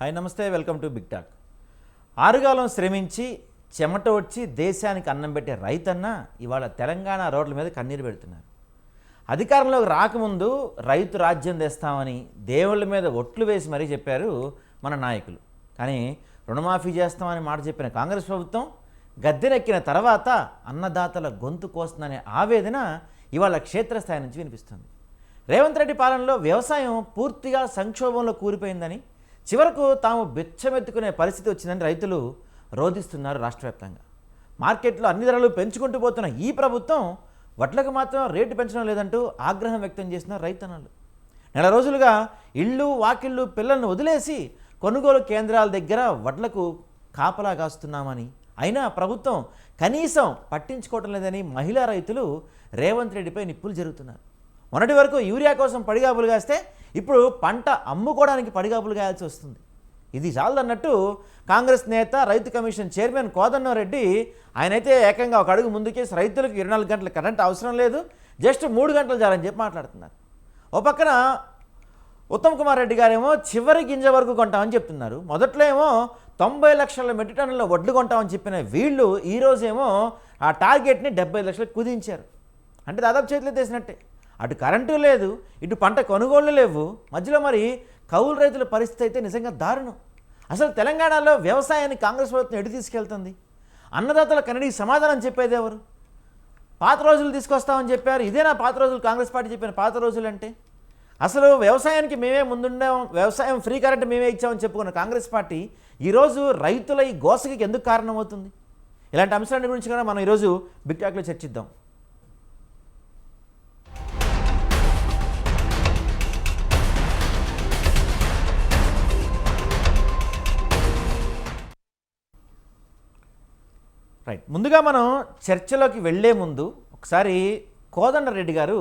Hi నమస్తే, welcome to big talk. ఆరుగాలం శ్రమించి చెమట వచ్చి దేశానికి అన్నం పెట్టే రైతన్న ఇవాళ తెలంగాణ రోడ్ల మీద కన్నీరు పెడుతున్నారు. అధికారంలోకి రాకముందు రైతు రాజ్యం తెస్తామని దేవుళ్ళ మీద ఒట్లు వేసి మరీ చెప్పారు మన నాయకులు. కానీ రుణమాఫీ చేస్తామని మాట చెప్పిన కాంగ్రెస్ ప్రభుత్వం గద్దెనెక్కిన తర్వాత అన్నదాతల గొంతు కోస్తుందనే ఆవేదన ఇవాళ క్షేత్రస్థాయి నుంచి వినిపిస్తుంది. రేవంత్ రెడ్డి పాలనలో వ్యవసాయం పూర్తిగా సంక్షోభంలో కూలిపోయిందని, చివరకు తాము బిచ్చమెత్తుకునే పరిస్థితి వచ్చిందని రైతులు రోధిస్తున్నారు. రాష్ట్ర వ్యాప్తంగా మార్కెట్లో అన్ని ధరలు పెంచుకుంటూ పోతున్న ఈ ప్రభుత్వం వడ్లకు మాత్రం రేటు పెంచడం లేదంటూ ఆగ్రహం వ్యక్తం చేసిన రైతన్నలు నెల రోజులుగా ఇళ్ళు వాకిళ్ళు పిల్లలను వదిలేసి కొనుగోలు కేంద్రాల దగ్గర వడ్లకు కాపలా కాస్తున్నామని, అయినా ప్రభుత్వం కనీసం పట్టించుకోవటం లేదని మహిళా రైతులు రేవంత్ రెడ్డిపై నిప్పులు జరుగుతున్నారు. మొన్నటి వరకు యూరియా కోసం పడిగాపులు కాస్తే ఇప్పుడు పంట అమ్ముకోవడానికి పడిగాపులు గాయాల్సి వస్తుంది. ఇది చాలదన్నట్టు కాంగ్రెస్ నేత రైతు కమిషన్ చైర్మన్ కోదండరెడ్డి ఆయనైతే ఏకంగా ఒక అడుగు ముందుకేసి రైతులకు 24 గంటల కరెంట్ అవసరం లేదు, జస్ట్ 3 గంటలు చాలని చెప్పి మాట్లాడుతున్నారు. ఓ పక్కన ఉత్తమ్ కుమార్ రెడ్డి గారేమో చివరి గింజ వరకు కొంటామని చెప్తున్నారు. మొదట్లో ఏమో 90 లక్షల మెట్రిక్ టన్నుల వడ్లు కొంటామని చెప్పిన వీళ్ళు ఈరోజేమో ఆ టార్గెట్ని 70 లక్షలకు కుదించారు. అంటే దాదాపు చేతిలో తీసినట్టే. అటు కరెంటు లేదు, ఇటు పంట కొనుగోళ్లు లేవు, మధ్యలో మరి కౌలు రైతుల పరిస్థితి అయితే నిజంగా దారుణం. అసలు తెలంగాణలో వ్యవసాయాన్ని కాంగ్రెస్ ప్రభుత్వం ఎటు తీసుకెళ్తుంది? అన్నదాతల కన్నడికి సమాధానం చెప్పేది ఎవరు? పాత రోజులు తీసుకొస్తామని చెప్పారు. ఇదేనా పాత రోజులు? కాంగ్రెస్ పార్టీ చెప్పిన పాత రోజులు అంటే అసలు వ్యవసాయానికి మేమే ముందుండాం, వ్యవసాయం ఫ్రీ కరెంట్ మేమే ఇచ్చామని చెప్పుకున్న కాంగ్రెస్ పార్టీ ఈరోజు రైతుల ఈ గోసకి ఎందుకు కారణమవుతుంది? ఇలాంటి అంశాల గురించి కూడా మనం ఈరోజు బిగ్ టాక్లో చర్చిద్దాం. రైట్, ముందుగా మనం చర్చలోకి వెళ్లే ముందు ఒకసారి కోదండరెడ్డి గారు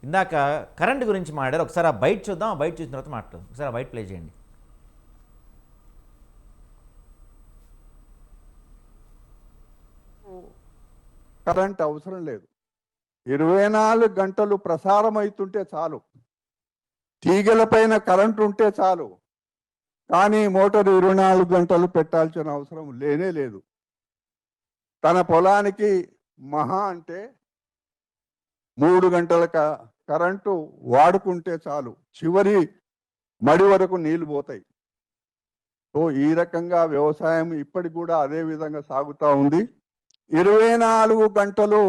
ఇందాక కరెంట్ గురించి మాట్లాడారు. ఒకసారి ఆ బయట చూద్దాం, ఆ బయట చూసిన తర్వాత మాట్లాడు. ఒకసారి ఆ బయట ప్లే చేయండి. కరెంట్ అవసరం లేదు, 24 గంటలు ప్రసారం అవుతుంటే చాలు, తీగల పైన కరెంట్ ఉంటే చాలు. కానీ మోటార్ 24 గంటలు పెట్టాల్సిన అవసరం లేనే లేదు. తన పొలానికి మహా అంటే 3 గంటల కరెంటు వాడుకుంటే చాలు, చివరి మడి వరకు నీళ్లు పోతాయి. సో ఈ రకంగా వ్యవసాయం ఇప్పటికి కూడా అదే విధంగా సాగుతూ ఉంది. 24 గంటలు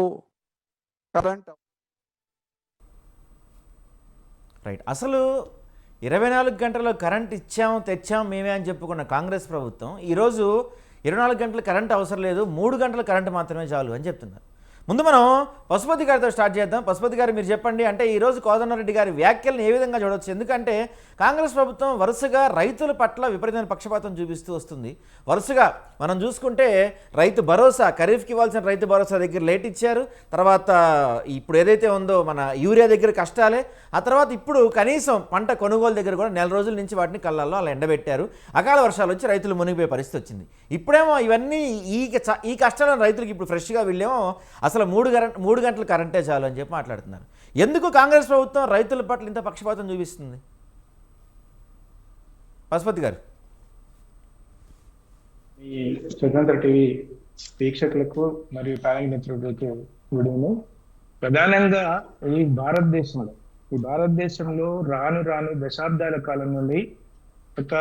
కరెంట్. రైట్, అసలు 24 గంటల్లో కరెంట్ ఇచ్చాం తెచ్చాం మేమే అని చెప్పుకున్న కాంగ్రెస్ ప్రభుత్వం ఈరోజు 24 గంటలు కరెంట్ అవసరం లేదు, 3 గంటల కరెంటు మాత్రమే చాలు అని చెప్తున్నారు. ముందు మనం పశుపతి గారితో స్టార్ట్ చేద్దాం. పశుపతి గారు, మీరు చెప్పండి, అంటే ఈరోజు కోదండరెడ్డి గారి వ్యాఖ్యలను ఏ విధంగా చూడవచ్చు? ఎందుకంటే కాంగ్రెస్ ప్రభుత్వం వరుసగా రైతుల పట్ల విపరీతమైన పక్షపాతం చూపిస్తూ వస్తుంది. వరుసగా మనం చూసుకుంటే రైతు భరోసా, ఖరీఫ్కి ఇవ్వాల్సిన రైతు భరోసా దగ్గర లేట్ ఇచ్చారు. తర్వాత ఇప్పుడు ఏదైతే ఉందో మన యూరియా దగ్గర కష్టాలే. ఆ తర్వాత ఇప్పుడు కనీసం పంట కొనుగోలు దగ్గర కూడా నెల రోజుల నుంచి వాటిని కళ్ళల్లో అలా ఎండబెట్టారు. అకాల వర్షాలు వచ్చి రైతులు మునిగిపోయే పరిస్థితి వచ్చింది. ఇప్పుడేమో ఇవన్నీ ఈ కష్టాలను రైతులకు ఇప్పుడు ఫ్రెష్గా వీళ్ళేమో అసలు 3 గంటలు కరెంటే చాలు అని చెప్పి మాట్లాడుతున్నారు. ఎందుకు కాంగ్రెస్ ప్రభుత్వం రైతుల పట్ల ఇంత పక్షపాతం చూపిస్తుంది? పశుపతి గారు. ఈ స్వతంత్ర టీవీ వీక్షకులకు మరియు ప్యానల్ మిత్రులకు గుడిను. ప్రధానంగా ఈ భారతదేశంలో రాను రాను దశాబ్దాల కాలం నుండి ఒక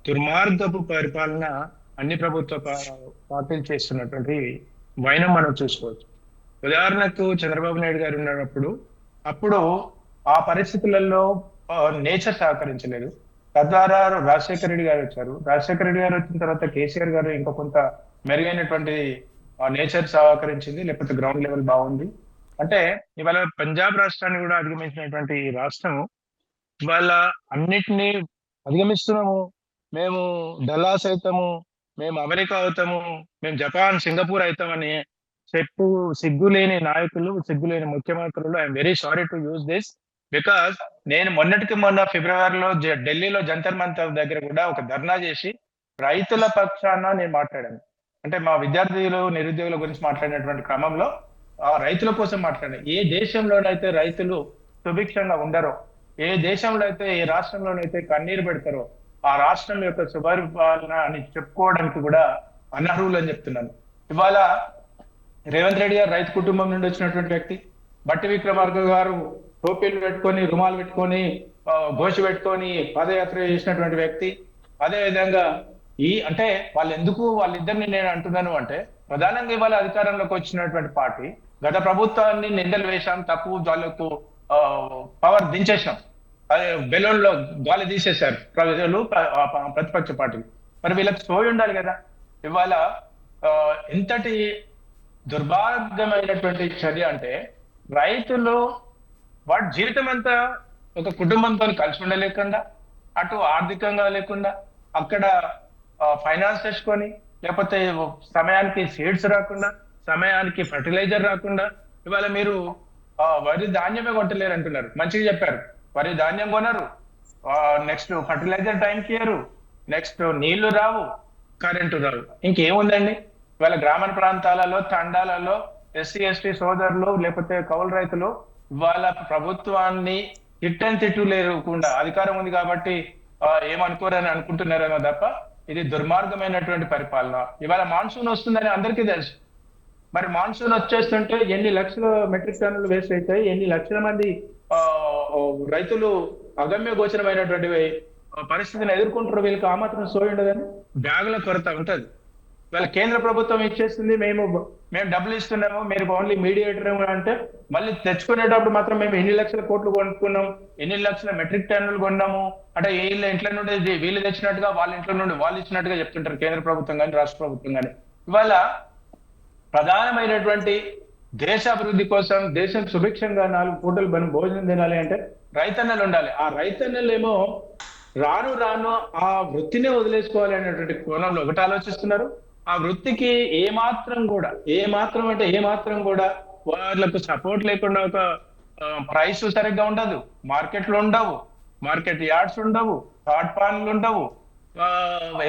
దుర్మార్గపు పరిపాలన అన్ని ప్రభుత్వ పార్టీలు చేస్తున్నటువంటి వైనం మనం చూసుకోవచ్చు. ఉదాహరణకు చంద్రబాబు నాయుడు గారు ఉన్నప్పుడు అప్పుడు ఆ పరిస్థితులలో నేచర్ సహకరించలేదు. తద్వారా రాజశేఖర రెడ్డి గారు వచ్చారు. రాజశేఖర రెడ్డి గారు వచ్చిన తర్వాత కేసీఆర్ గారు ఇంకా కొంత మెరుగైనటువంటి నేచర్ సహకరించింది, లేకపోతే గ్రౌండ్ లెవెల్ బాగుంది. అంటే ఇవాళ పంజాబ్ రాష్ట్రాన్ని కూడా అధిగమించినటువంటి ఈ రాష్ట్రం ఇవాళ అన్నిటినీ అధిగమిస్తున్నాము. మేము డల్లాస్ అవుతాము, మేము అమెరికా అవుతాము, మేము జపాన్ సింగపూర్ అవుతామని సిగ్గులేని నాయకులు, సిగ్గులేని ముఖ్యమంత్రులు. I'm very sorry to use this because నేను మొన్న ఫిబ్రవరిలో ఢిల్లీలో జంతర్ మంతర్ దగ్గర కూడా ఒక ధర్నా చేసి రైతుల పక్షాన నేను మాట్లాడాను. అంటే మా విద్యార్థులు నిరుద్యోగుల గురించి మాట్లాడినటువంటి క్రమంలో రైతుల కోసం మాట్లాడాను. ఏ దేశంలోనైతే రైతులు సుభిక్షంగా ఉండరో, ఏ దేశంలో అయితే, ఏ రాష్ట్రంలోనైతే కన్నీరు పెడతారో ఆ రాష్ట్రం యొక్క సుపరిపాలన అని చెప్పుకోవడానికి కూడా అనర్హులు అని చెప్తున్నాను. ఇవాళ రేవంత్ రెడ్డి గారు రైతు కుటుంబం నుండి వచ్చినటువంటి వ్యక్తి. బట్టి విక్రమార్క గారు టోపీలు పెట్టుకొని, రుమాలు పెట్టుకొని, గోషి పెట్టుకొని పాదయాత్ర చేసినటువంటి వ్యక్తి. అదే విధంగా అంటే వాళ్ళిద్దరిని నేను అంటున్నాను అంటే, ప్రధానంగా ఇవాళ అధికారంలోకి వచ్చినటువంటి పార్టీ గత ప్రభుత్వాన్ని నిందలు వేశాం, తప్పు వాళ్ళకు పవర్ దించేసాం, అదే బెలూన్లో గాలి తీసేశారు ప్రజలు, ప్రతిపక్ష పార్టీలు. మరి వీళ్ళకి సోయి ఉండాలి కదా. ఇవాళ ఎంతటి దుర్భాగ్యమైనటువంటి చర్య అంటే, రైతులు వాడి జీవితం అంతా ఒక కుటుంబంతో కలిసి ఉండలేకుండా, అటు ఆర్థికంగా లేకుండా, అక్కడ ఫైనాన్స్ తెచ్చుకొని, లేకపోతే సమయానికి సీడ్స్ రాకుండా, సమయానికి ఫర్టిలైజర్ రాకుండా, ఇవాళ మీరు వరి ధాన్యమే కొంటలేరు అంటున్నారు. మంచిగా చెప్పారు, వరి ధాన్యం కొనరు, నెక్స్ట్ ఫర్టిలైజర్ టైంకి ఇయ్యరు, నెక్స్ట్ నీళ్లు రావు, కరెంటు రావు, ఇంకేముందండి. ఇవాళ గ్రామీణ ప్రాంతాలలో, తండాలలో ఎస్సీ ఎస్టీ సోదరులు లేకపోతే కౌలు రైతులు ఇవాళ ప్రభుత్వాన్ని తిట్టు లేకుండా, అధికారం ఉంది కాబట్టి ఏమనుకోరని అనుకుంటున్నారేమో తప్ప ఇది దుర్మార్గమైనటువంటి పరిపాలన. ఇవాళ మాన్సూన్ వస్తుందని అందరికీ తెలుసు. మరి మాన్సూన్ వచ్చేస్తుంటే ఎన్ని లక్షల మెట్రిక్ టన్నులు వేస్ట్ అవుతాయి, ఎన్ని లక్షల మంది రైతులు అగమ్య గోచరమైనటువంటి పరిస్థితిని ఎదుర్కొంటారు. వీళ్ళకి ఆ మాత్రం సోయి ఉండదని. బ్యాగుల కొరత ఉంటది. ఇవాళ కేంద్ర ప్రభుత్వం ఇచ్చేస్తుంది, మేము డబ్బులు ఇస్తున్నాము, మీరు ఓన్లీ మీడియేటర్ అంటే, మళ్ళీ తెచ్చుకునేటప్పుడు మాత్రం మేము ఎన్ని లక్షల కోట్లు కొనుక్కున్నాం, ఎన్ని లక్షల మెట్రిక్ టన్నులు కొన్నాము అంటే, వీళ్ళ ఇంట్లో నుండి వీళ్ళు తెచ్చినట్టుగా, వాళ్ళ ఇంట్లో నుండి వాళ్ళు ఇచ్చినట్టుగా చెప్తుంటారు కేంద్ర ప్రభుత్వం కానీ రాష్ట్ర ప్రభుత్వం కానీ. ఇవాళ ప్రధానమైనటువంటి దేశ అభివృద్ధి కోసం, దేశం సుభిక్షంగా 4 పూటలు భోజనం తినాలి అంటే రైతన్నలు ఉండాలి. ఆ రైతన్నలు ఏమో రాను రాను ఆ వృత్తినే వదిలేసుకోవాలి అనేటువంటి కోణంలో ఒకటి ఆలోచిస్తున్నారు. ఆ వృత్తికి ఏమాత్రం కూడా వాళ్ళకు సపోర్ట్ లేకుండా, ఒక ప్రైస్ సరిగ్గా ఉండదు, మార్కెట్లు ఉండవు, మార్కెట్ యార్డ్స్ ఉండవు, థర్డ్ పార్టీలు ఉండవు,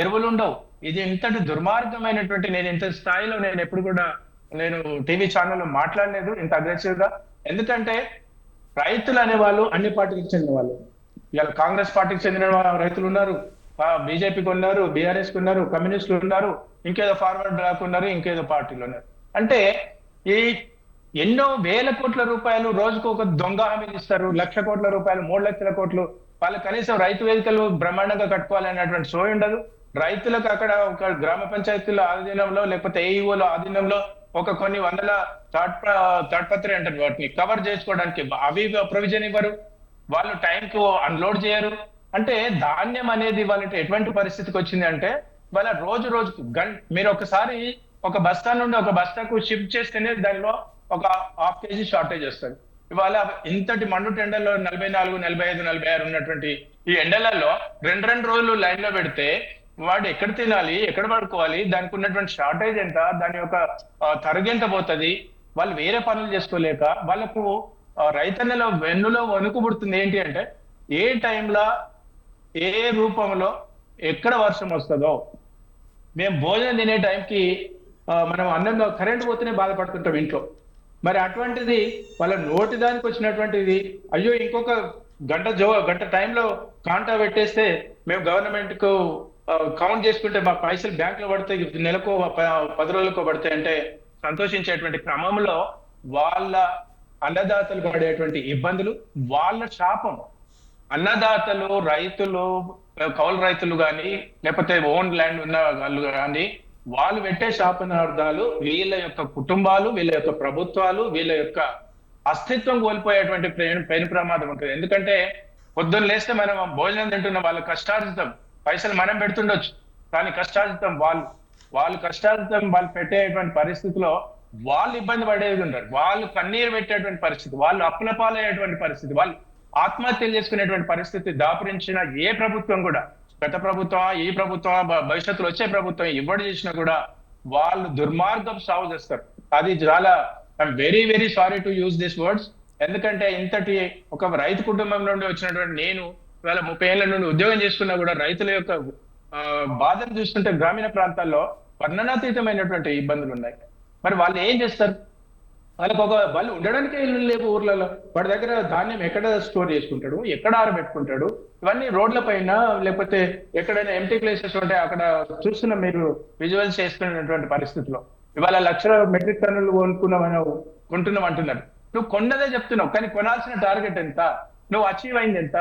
ఎరువులు ఉండవు. ఇది ఇంతటి దుర్మార్గమైనటువంటి, నేను ఇంత స్థాయిలో నేను ఎప్పుడు కూడా నేను టీవీ ఛానల్లో మాట్లాడలేదు ఇంత అగ్రెసివ్ గా. ఎందుకంటే రైతులు అనేవాళ్ళు అన్ని పార్టీలకు చెందిన వాళ్ళు. ఇవాళ కాంగ్రెస్ పార్టీకి చెందిన రైతులు ఉన్నారు, బీజేపీకి ఉన్నారు, బీఆర్ఎస్కి ఉన్నారు, కమ్యూనిస్టులు ఉన్నారు, ఇంకేదో ఫార్వర్డ్ రాకున్నారు, ఇంకేదో పార్టీలు ఉన్నారు. అంటే ఈ ఎన్నో వేల కోట్ల రూపాయలు రోజుకు ఒక దొంగ హామీలు ఇస్తారు, 1,00,000 కోట్ల రూపాయలు, 3 లక్షల కోట్లు. వాళ్ళు కనీసం రైతు వేదికలు బ్రహ్మాండంగా కట్టుకోవాలనేటువంటి సోయి ఉండదు. రైతులకు అక్కడ ఒక గ్రామ పంచాయతీల ఆధీనంలో లేకపోతే ఏఈఓల ఆధీనంలో ఒక కొన్ని వందల తాడ్పత్రి అంటారు, వాటిని కవర్ చేసుకోవడానికి అవి ప్రొవిజన్ ఇవ్వరు, వాళ్ళు టైంకు అన్లోడ్ చేయరు. అంటే ధాన్యం అనేది వాళ్ళ ఎటువంటి పరిస్థితికి వచ్చింది అంటే, వాళ్ళ రోజుకు మీరు ఒకసారి ఒక బస్తా నుండి ఒక బస్తాకు షిఫ్ట్ చేస్తేనే దానిలో ఒక 1/2 kg షార్టేజ్ వస్తుంది. ఇవాళ ఇంతటి మండు ఎండల్లో 44, 45, 46 ఉన్నటువంటి ఈ ఎండలలో 2 రోజులు లైన్ లో పెడితే వాడు ఎక్కడ తినాలి, ఎక్కడ పడుకోవాలి, దానికి ఉన్నటువంటి షార్టేజ్ ఎంత, దాని యొక్క తరుగు ఎంత పోతుంది, వాళ్ళు వేరే పనులు చేసుకోలేక వాళ్ళకు రైతన్నలో వెన్నులో వణుకు పుడుతుంది. ఏంటి అంటే, ఏ టైంలో ఏ రూపంలో ఎక్కడ వర్షం వస్తుందో, మేము భోజనం తినే టైంకి మనం అన్నంలో కరెంట్ పోతేనే బాధపడుతుంటాం ఇంట్లో. మరి అటువంటిది వాళ్ళ నోటి దానికి వచ్చినటువంటిది, అయ్యో ఇంకొక గంట టైంలో కాంటా పెట్టేస్తే మేము గవర్నమెంట్ కు కౌంట్ చేసుకుంటే మా పైసలు బ్యాంక్ లో పడతాయి, నెలకో 10 రోజులకో పడతాయి అంటే సంతోషించేటువంటి క్రమంలో వాళ్ళ అన్నదాతలు పడేటువంటి ఇబ్బందులు, వాళ్ళ శాపం. అన్నదాతలు, రైతులు, కౌలు రైతులు కానీ లేకపోతే ఓన్ ల్యాండ్ ఉన్న వాళ్ళు కానీ, వాళ్ళు పెట్టే శాపనార్థాలు వీళ్ళ యొక్క కుటుంబాలు, వీళ్ళ యొక్క ప్రభుత్వాలు, వీళ్ళ యొక్క అస్తిత్వం కోల్పోయేటువంటి పెను ప్రమాదం ఉంటుంది. ఎందుకంటే పొద్దున్న లేస్తే మనం భోజనం తింటున్న వాళ్ళ కష్టార్జితం, పైసలు మనం పెడుతుండొచ్చు, కానీ కష్టార్జితం వాళ్ళు కష్టార్జితం వాళ్ళు పెట్టేటువంటి పరిస్థితిలో వాళ్ళు ఇబ్బంది పడేది ఉంటారు, వాళ్ళు కన్నీరు పెట్టేటువంటి పరిస్థితి, వాళ్ళు అప్పుల పాలయ్యేటువంటి పరిస్థితి, వాళ్ళు ఆత్మహత్యలు చేసుకునేటువంటి పరిస్థితి దాపురించిన ఏ ప్రభుత్వం కూడా, గత ప్రభుత్వం, ఈ ప్రభుత్వం, భవిష్యత్తులో వచ్చే ప్రభుత్వం ఎవరు చేసినా కూడా వాళ్ళు దుర్మార్గం సాగు చేస్తారు. అది చాలా, I'm very very sorry to use this words. ఎందుకంటే ఇంతటి ఒక రైతు కుటుంబం నుండి వచ్చినటువంటి నేను ఇవాళ 30 ఏళ్ల నుండి ఉద్యోగం చేసుకున్నా కూడా రైతుల యొక్క బాధను చూస్తుంటే గ్రామీణ ప్రాంతాల్లో వర్ణనాతీతమైనటువంటి ఇబ్బందులు ఉన్నాయి. మరి వాళ్ళు ఏం చేస్తారు? వాళ్ళు ఉండడానికే ఇల్లు లేవు ఊర్లలో. వాడి దగ్గర ధాన్యం ఎక్కడ స్టోర్ చేసుకుంటాడు, ఎక్కడ ఆరబెట్టుకుంటాడు? ఇవన్నీ రోడ్ల పైన, లేకపోతే ఎక్కడైనా ఎంటీ ప్లేసెస్ ఉంటే అక్కడ చూస్తున్న మీరు విజువల్స్ చేసుకున్నటువంటి పరిస్థితిలో ఇవాళ లక్షల మెట్రిక్ టన్నులు కొంటున్నాం అంటున్నారు. నువ్వు కొన్నదే చెప్తున్నావు, కానీ కొనాల్సిన టార్గెట్ ఎంత, నువ్వు అచీవ్ అయింది ఎంత?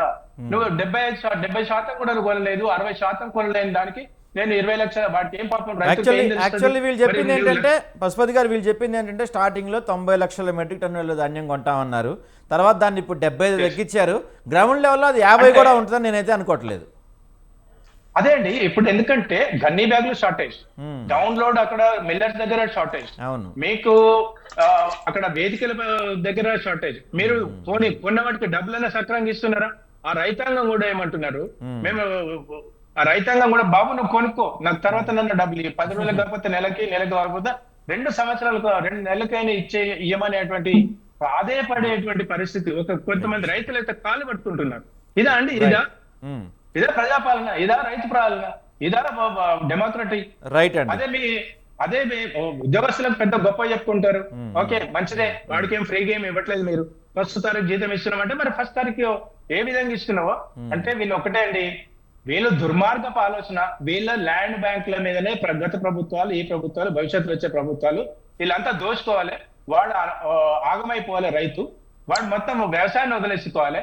నువ్వు 70% కూడా నువ్వు కొనలేదు, 60% కొనలేని దానికి నేను 20 లక్షల, వాటికి ఏం పాపం యాక్చువల్లీ వీళ్ళు చెప్పింది ఏంటంటే, పశుపతి గారు వీళ్ళు చెప్పింది ఏంటంటే, స్టార్టింగ్ లో 90 లక్షల మెట్రిక్ టన్నుల ధాన్యం కొంటామన్నారు. తర్వాత దాన్ని ఇప్పుడు 75 తగ్గించారు. గ్రౌండ్ లెవెల్లో అది 50 కూడా ఉంటుందని నేనైతే అనుకోవట్లేదు. అదే అండి, ఇప్పుడు ఎందుకంటే గన్నీ బ్యాగులు షార్టేజ్, డౌన్లోడ్ అక్కడ మిల్లర్స్ దగ్గర షార్టేజ్, అవును, మీకు అక్కడ వేదికల దగ్గర షార్టేజ్. మీరు కొన్న వాటికి డబ్బులైనా సక్రంగా ఇస్తున్నారా? ఆ రైతాంగం కూడా ఏమంటున్నారు, మేము ఆ రైతాంగం కూడా, బాబు నువ్వు కొనుక్కో, నాకు తర్వాత నన్ను డబ్బులు 10 రోజులకు కాకపోతే నెలకి కాకపోతే 2 సంవత్సరాలకు 2 నెలలకైనా ఇయ్యమనేటువంటి పడేటువంటి పరిస్థితి. కొంతమంది రైతులు అయితే కాలు పట్టుకుంటున్నారు. ఇదా అండి? ఇదా ప్రజాపాలన? ఇదా రైతు పాలన? ఇదా డెమోక్రటీ? రైట్ అండి. అదే మీ ఉద్యోగస్తులకు పెద్ద గొప్ప చెప్పుకుంటారు. ఓకే, మంచిదే, వాడికి ఏం ఫ్రీ గేమ్ ఇవ్వట్లేదు. మీరు ఫస్ట్ తారీఖు జీతం ఇస్తున్నాం అంటే, మరి ఫస్ట్ తారీఖు ఏ విధంగా ఇస్తున్నావో అంటే, వీళ్ళు ఒకటే అండి, వీళ్ళు దుర్మార్గపు ఆలోచన. వీళ్ళ ల్యాండ్ బ్యాంకుల మీదనే గత ప్రభుత్వాలు, ఈ ప్రభుత్వాలు, భవిష్యత్తులో వచ్చే ప్రభుత్వాలు వీళ్ళంతా దోచుకోవాలి. వాడు ఆగమైపోవాలి. రైతు వాడు మొత్తం వ్యవసాయాన్ని వదిలేసుకోవాలి.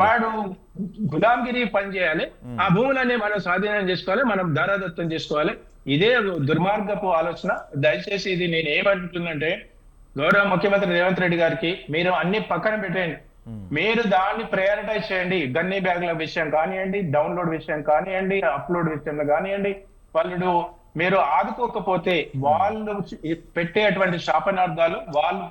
వాడు గులాంగిరి పని చేయాలి. ఆ భూములన్నీ మనం స్వాధీనం చేసుకోవాలి, మనం దారాదత్తం చేసుకోవాలి. ఇదే దుర్మార్గపు ఆలోచన. దయచేసి ఇది నేను ఏమంటుందంటే, గౌరవ ముఖ్యమంత్రి రేవంత్ రెడ్డి గారికి మీరు అన్ని పక్కన పెట్టండి, మీరు దాన్ని ప్రయారిటైజ్ చేయండి. గన్నీ బ్యాగుల విషయం కానివ్వండి, డౌన్లోడ్ విషయం కానివ్వండి, అప్లోడ్ విషయంలో కానివ్వండి. వాళ్ళు మీరు ఆదుకోకపోతే వాళ్ళు పెట్టేటువంటి శాపనార్థాలు, వాళ్ళు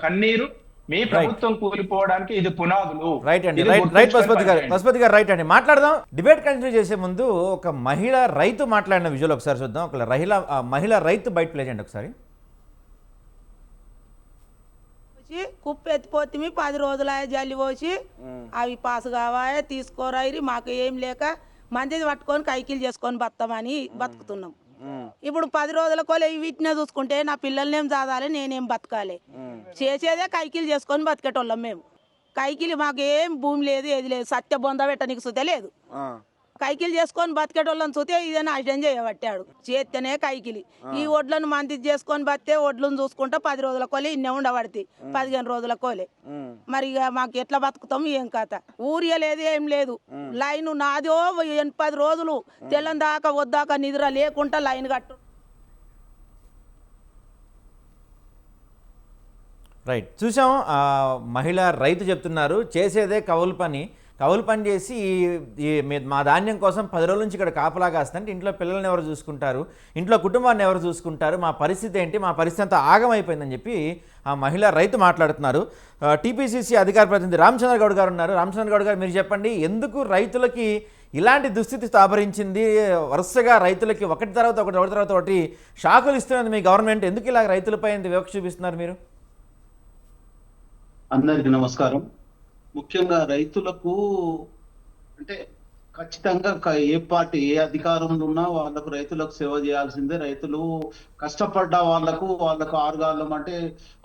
కన్నీరు, మీ ప్రభుత్వం కూలిపోవడానికి ఇది పునాదులు. రైట్ అండి, రైట్ పశుపతి గారు రైట్ అండి. మాట్లాడదాం. డిబేట్ కంటిన్యూ చేసే ముందు ఒక మహిళా రైతు మాట్లాడిన విజువల్ ఒకసారి చూద్దాం. ఒక మహిళా రైతు బయట ప్లే చేయండి ఒకసారి. కుప్ప ఎత్తిపోతే 10 రోజులు జల్లి పోసి అవి పాసు కావాలి తీసుకోరాయి, మాకు ఏం లేక మంచిది పట్టుకొని కైకిలు చేసుకొని బతామని బతుకుతున్నాం. ఇప్పుడు 10 రోజుల కోలే వీటినే చూసుకుంటే నా పిల్లల్నేం చదవాలి, నేనేం బతకాలి? చేసేదే కైకిలు చేసుకొని బతికేటోళ్ళం మేము. కైకిలు మాకు ఏం భూమి లేదు, ఏది లేదు, సత్య బొంద పెట్టనికి సుతే లేదు. కైకిలు చేసుకొని బతికేటోళ్ళని చూస్తే ఇదే నాశనం చేయబట్టాడు. చేస్తేనే కైకిలి. ఈ ఒడ్లను మంది చేసుకొని బతితే ఒడ్లను చూసుకుంటా 10 రోజుల కోలే ఇన్నే ఉండబడితే 15 రోజుల కోలే. మరి ఇక మాకు ఎట్లా బతుకుతాం ఏం కథ? ఊరియా లేదు, ఏం లేదు. లైన్ నాదో 10 రోజులు తెల్లని దాకా వద్దాక నిద్ర లేకుండా లైన్ కట్టు. రైట్, చూసాం. మహిళా రైతు చెప్తున్నారు, చేసేదే కౌలు పని చేసి మా ధాన్యం కోసం 10 రోజుల నుంచి ఇక్కడ కాపలా కాస్తుంటే ఇంట్లో పిల్లల్ని ఎవరు చూసుకుంటారు, ఇంట్లో కుటుంబాన్ని ఎవరు చూసుకుంటారు, మా పరిస్థితి ఏంటి, మా పరిస్థితి అంతా ఆగమైపోయిందని చెప్పి ఆ మహిళా రైతు మాట్లాడుతున్నారు. టీపీసీసీ అధికార ప్రతినిధి రామచంద్ర గౌడ్ గారు ఉన్నారు. రామచంద్ర గౌడ్ గారు, మీరు చెప్పండి, ఎందుకు రైతులకి ఇలాంటి దుస్థితి స్థాపరించింది? వరుసగా రైతులకి ఒకటి తర్వాత ఒకటి షాకులు ఇస్తున్నది మీ గవర్నమెంట్. ఎందుకు ఇలా రైతులపై వివక్ష చూపిస్తున్నారు మీరు? అందరికి నమస్కారం. ముఖ్యంగా రైతులకు అంటే ఖచ్చితంగా ఏ పార్టీ ఏ అధికారంలో ఉన్నా వాళ్ళకు రైతులకు సేవ చేయాల్సిందే. రైతులు కష్టపడ్డ వాళ్ళకు 6 గాలం అంటే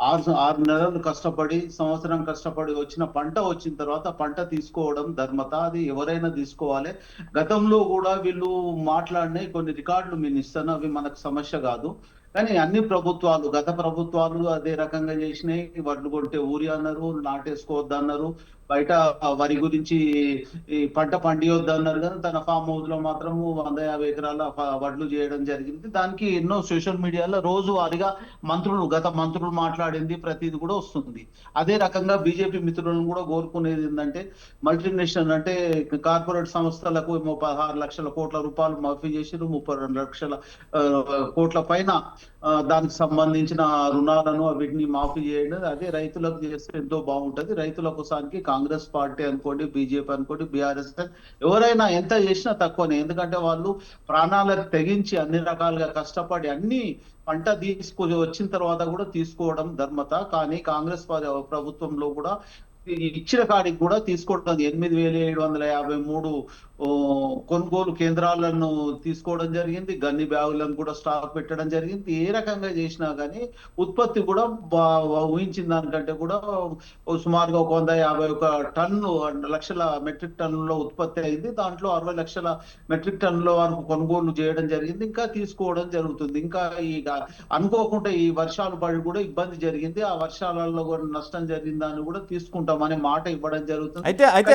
6 నెలలు కష్టపడి, సంవత్సరం కష్టపడి వచ్చిన పంట వచ్చిన తర్వాత పంట తీసుకోవడం ధర్మత, అది ఎవరైనా తీసుకోవాలి. గతంలో కూడా వీళ్ళు మాట్లాడినాయి కొన్ని రికార్డులు నేను ఇస్తాను, అవి మనకు సమస్య కాదు. కానీ అన్ని ప్రభుత్వాలు, గత ప్రభుత్వాలు అదే రకంగా చేసినాయి. వడ్లు కొంటే ఊరి అన్నారు, నాటేసుకోవద్దు అన్నారు, బయట వరి గురించి ఈ పంట పండియొద్దు అన్నారు. కానీ తన ఫామ్ హౌస్ లో మాత్రము 150 ఎకరాల వడ్లు చేయడం జరిగింది. దానికి ఎన్నో సోషల్ మీడియాలో రోజువారీగా గత మంత్రులు మాట్లాడింది ప్రతిది కూడా వస్తుంది. అదే రకంగా బీజేపీ మిత్రులను కూడా కోరుకునేది ఏంటంటే, మల్టీనేషనల్ అంటే కార్పొరేట్ సంస్థలకు 16 లక్షల కోట్ల రూపాయలు మాఫీ చేసిరు, 32 లక్షల కోట్ల పైన దానికి సంబంధించిన రుణాలను వీటిని మాఫీ చేయడం. అదే రైతులకు చేస్తే ఎంతో బాగుంటది. రైతుల కోసానికి కాంగ్రెస్ పార్టీ అనుకోండి, బీజేపీ అనుకోండి, బీఆర్ఎస్ ఎవరైనా ఎంత చేసినా తక్కువనే. ఎందుకంటే వాళ్ళు ప్రాణాలకు తెగించి అన్ని రకాలుగా కష్టపడి అన్ని పంట వచ్చిన తర్వాత కూడా తీసుకోవడం ధర్మత. కానీ కాంగ్రెస్ ప్రభుత్వంలో కూడా ఇచ్చిన కాడికి కూడా తీసుకోవడం 8,753 కొనుగోలు కేంద్రాలను తీసుకోవడం జరిగింది, గన్ని బ్యాగులను కూడా స్టాక్ పెట్టడం జరిగింది. ఏ రకంగా చేసినా కానీ ఉత్పత్తి కూడా ఊహించిన దానికంటే కూడా సుమారుగా 151 టన్ను లక్షల మెట్రిక్ టన్నుల ఉత్పత్తి అయింది. దాంట్లో 60 లక్షల మెట్రిక్ టన్నుల వరకు కొనుగోలు చేయడం జరిగింది, ఇంకా తీసుకోవడం జరుగుతుంది. ఇంకా అనుకోకుండా ఈ వర్షాలు పడి కూడా ఇబ్బంది జరిగింది, ఆ వర్షాలలో కూడా నష్టం జరిగిందని కూడా తీసుకుంటామనే మాట ఇవ్వడం జరుగుతుంది. అయితే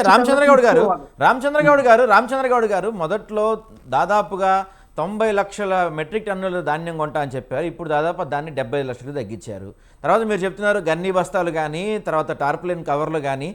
రామచంద్రగౌడ్ గారు మొదట్లో దాదాపుగా 90 లక్షల మెట్రిక్ టన్నుల ధాన్యం కొంటా అని చెప్పారు. ఇప్పుడు దాదాపు దాన్ని 75 లక్షలు తగ్గించారు. తర్వాత మీరు చెప్తున్నారు గన్ని బస్తాలు కానీ, తర్వాత టార్పులిన్ కవర్లు కానీ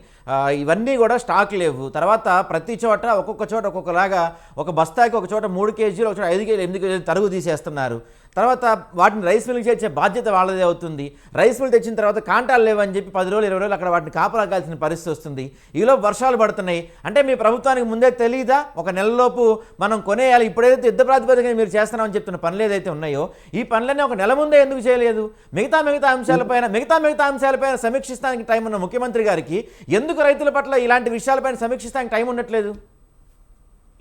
ఇవన్నీ కూడా స్టాక్ లేవు. తర్వాత ప్రతి చోట ఒక్కొక్క చోట ఒక్కొక్కలాగా ఒక బస్తాకి ఒక చోట 3 కేజీలు, ఒక చోట 5 కేజీలు, 8 కేజీలు తరుగు తీసేస్తున్నారు. తర్వాత వాటిని రైస్ మిల్కి చేర్చే బాధ్యత వాళ్ళదే అవుతుంది. రైస్ మిల్ తెచ్చిన తర్వాత కాంటాలు లేవని చెప్పి 10 రోజులు 20 రోజులు అక్కడ వాటిని కాపలాగాల్సిన పరిస్థితి వస్తుంది. ఈలోపు వర్షాలు పడుతున్నాయి. అంటే మీ ప్రభుత్వానికి ముందే తెలియదా ఒక నెలలోపు మనం కొనేయాలి? ఇప్పుడైతే యుద్ధ ప్రాతిపదికన మీరు చేస్తున్నామని చెప్తున్న పనులు ఏదైతే ఉన్నాయో ఈ పనులన్నీ ఒక నెల ముందే ఎందుకు చేయలేదు? మిగతా అంశాలపైన సమీక్షిస్తానికి టైం ఉన్న ముఖ్యమంత్రి గారికి ఎందుకు రైతుల పట్ల ఇలాంటి విషయాలపైన సమీక్షిస్తానికి టైం ఉండట్లేదు?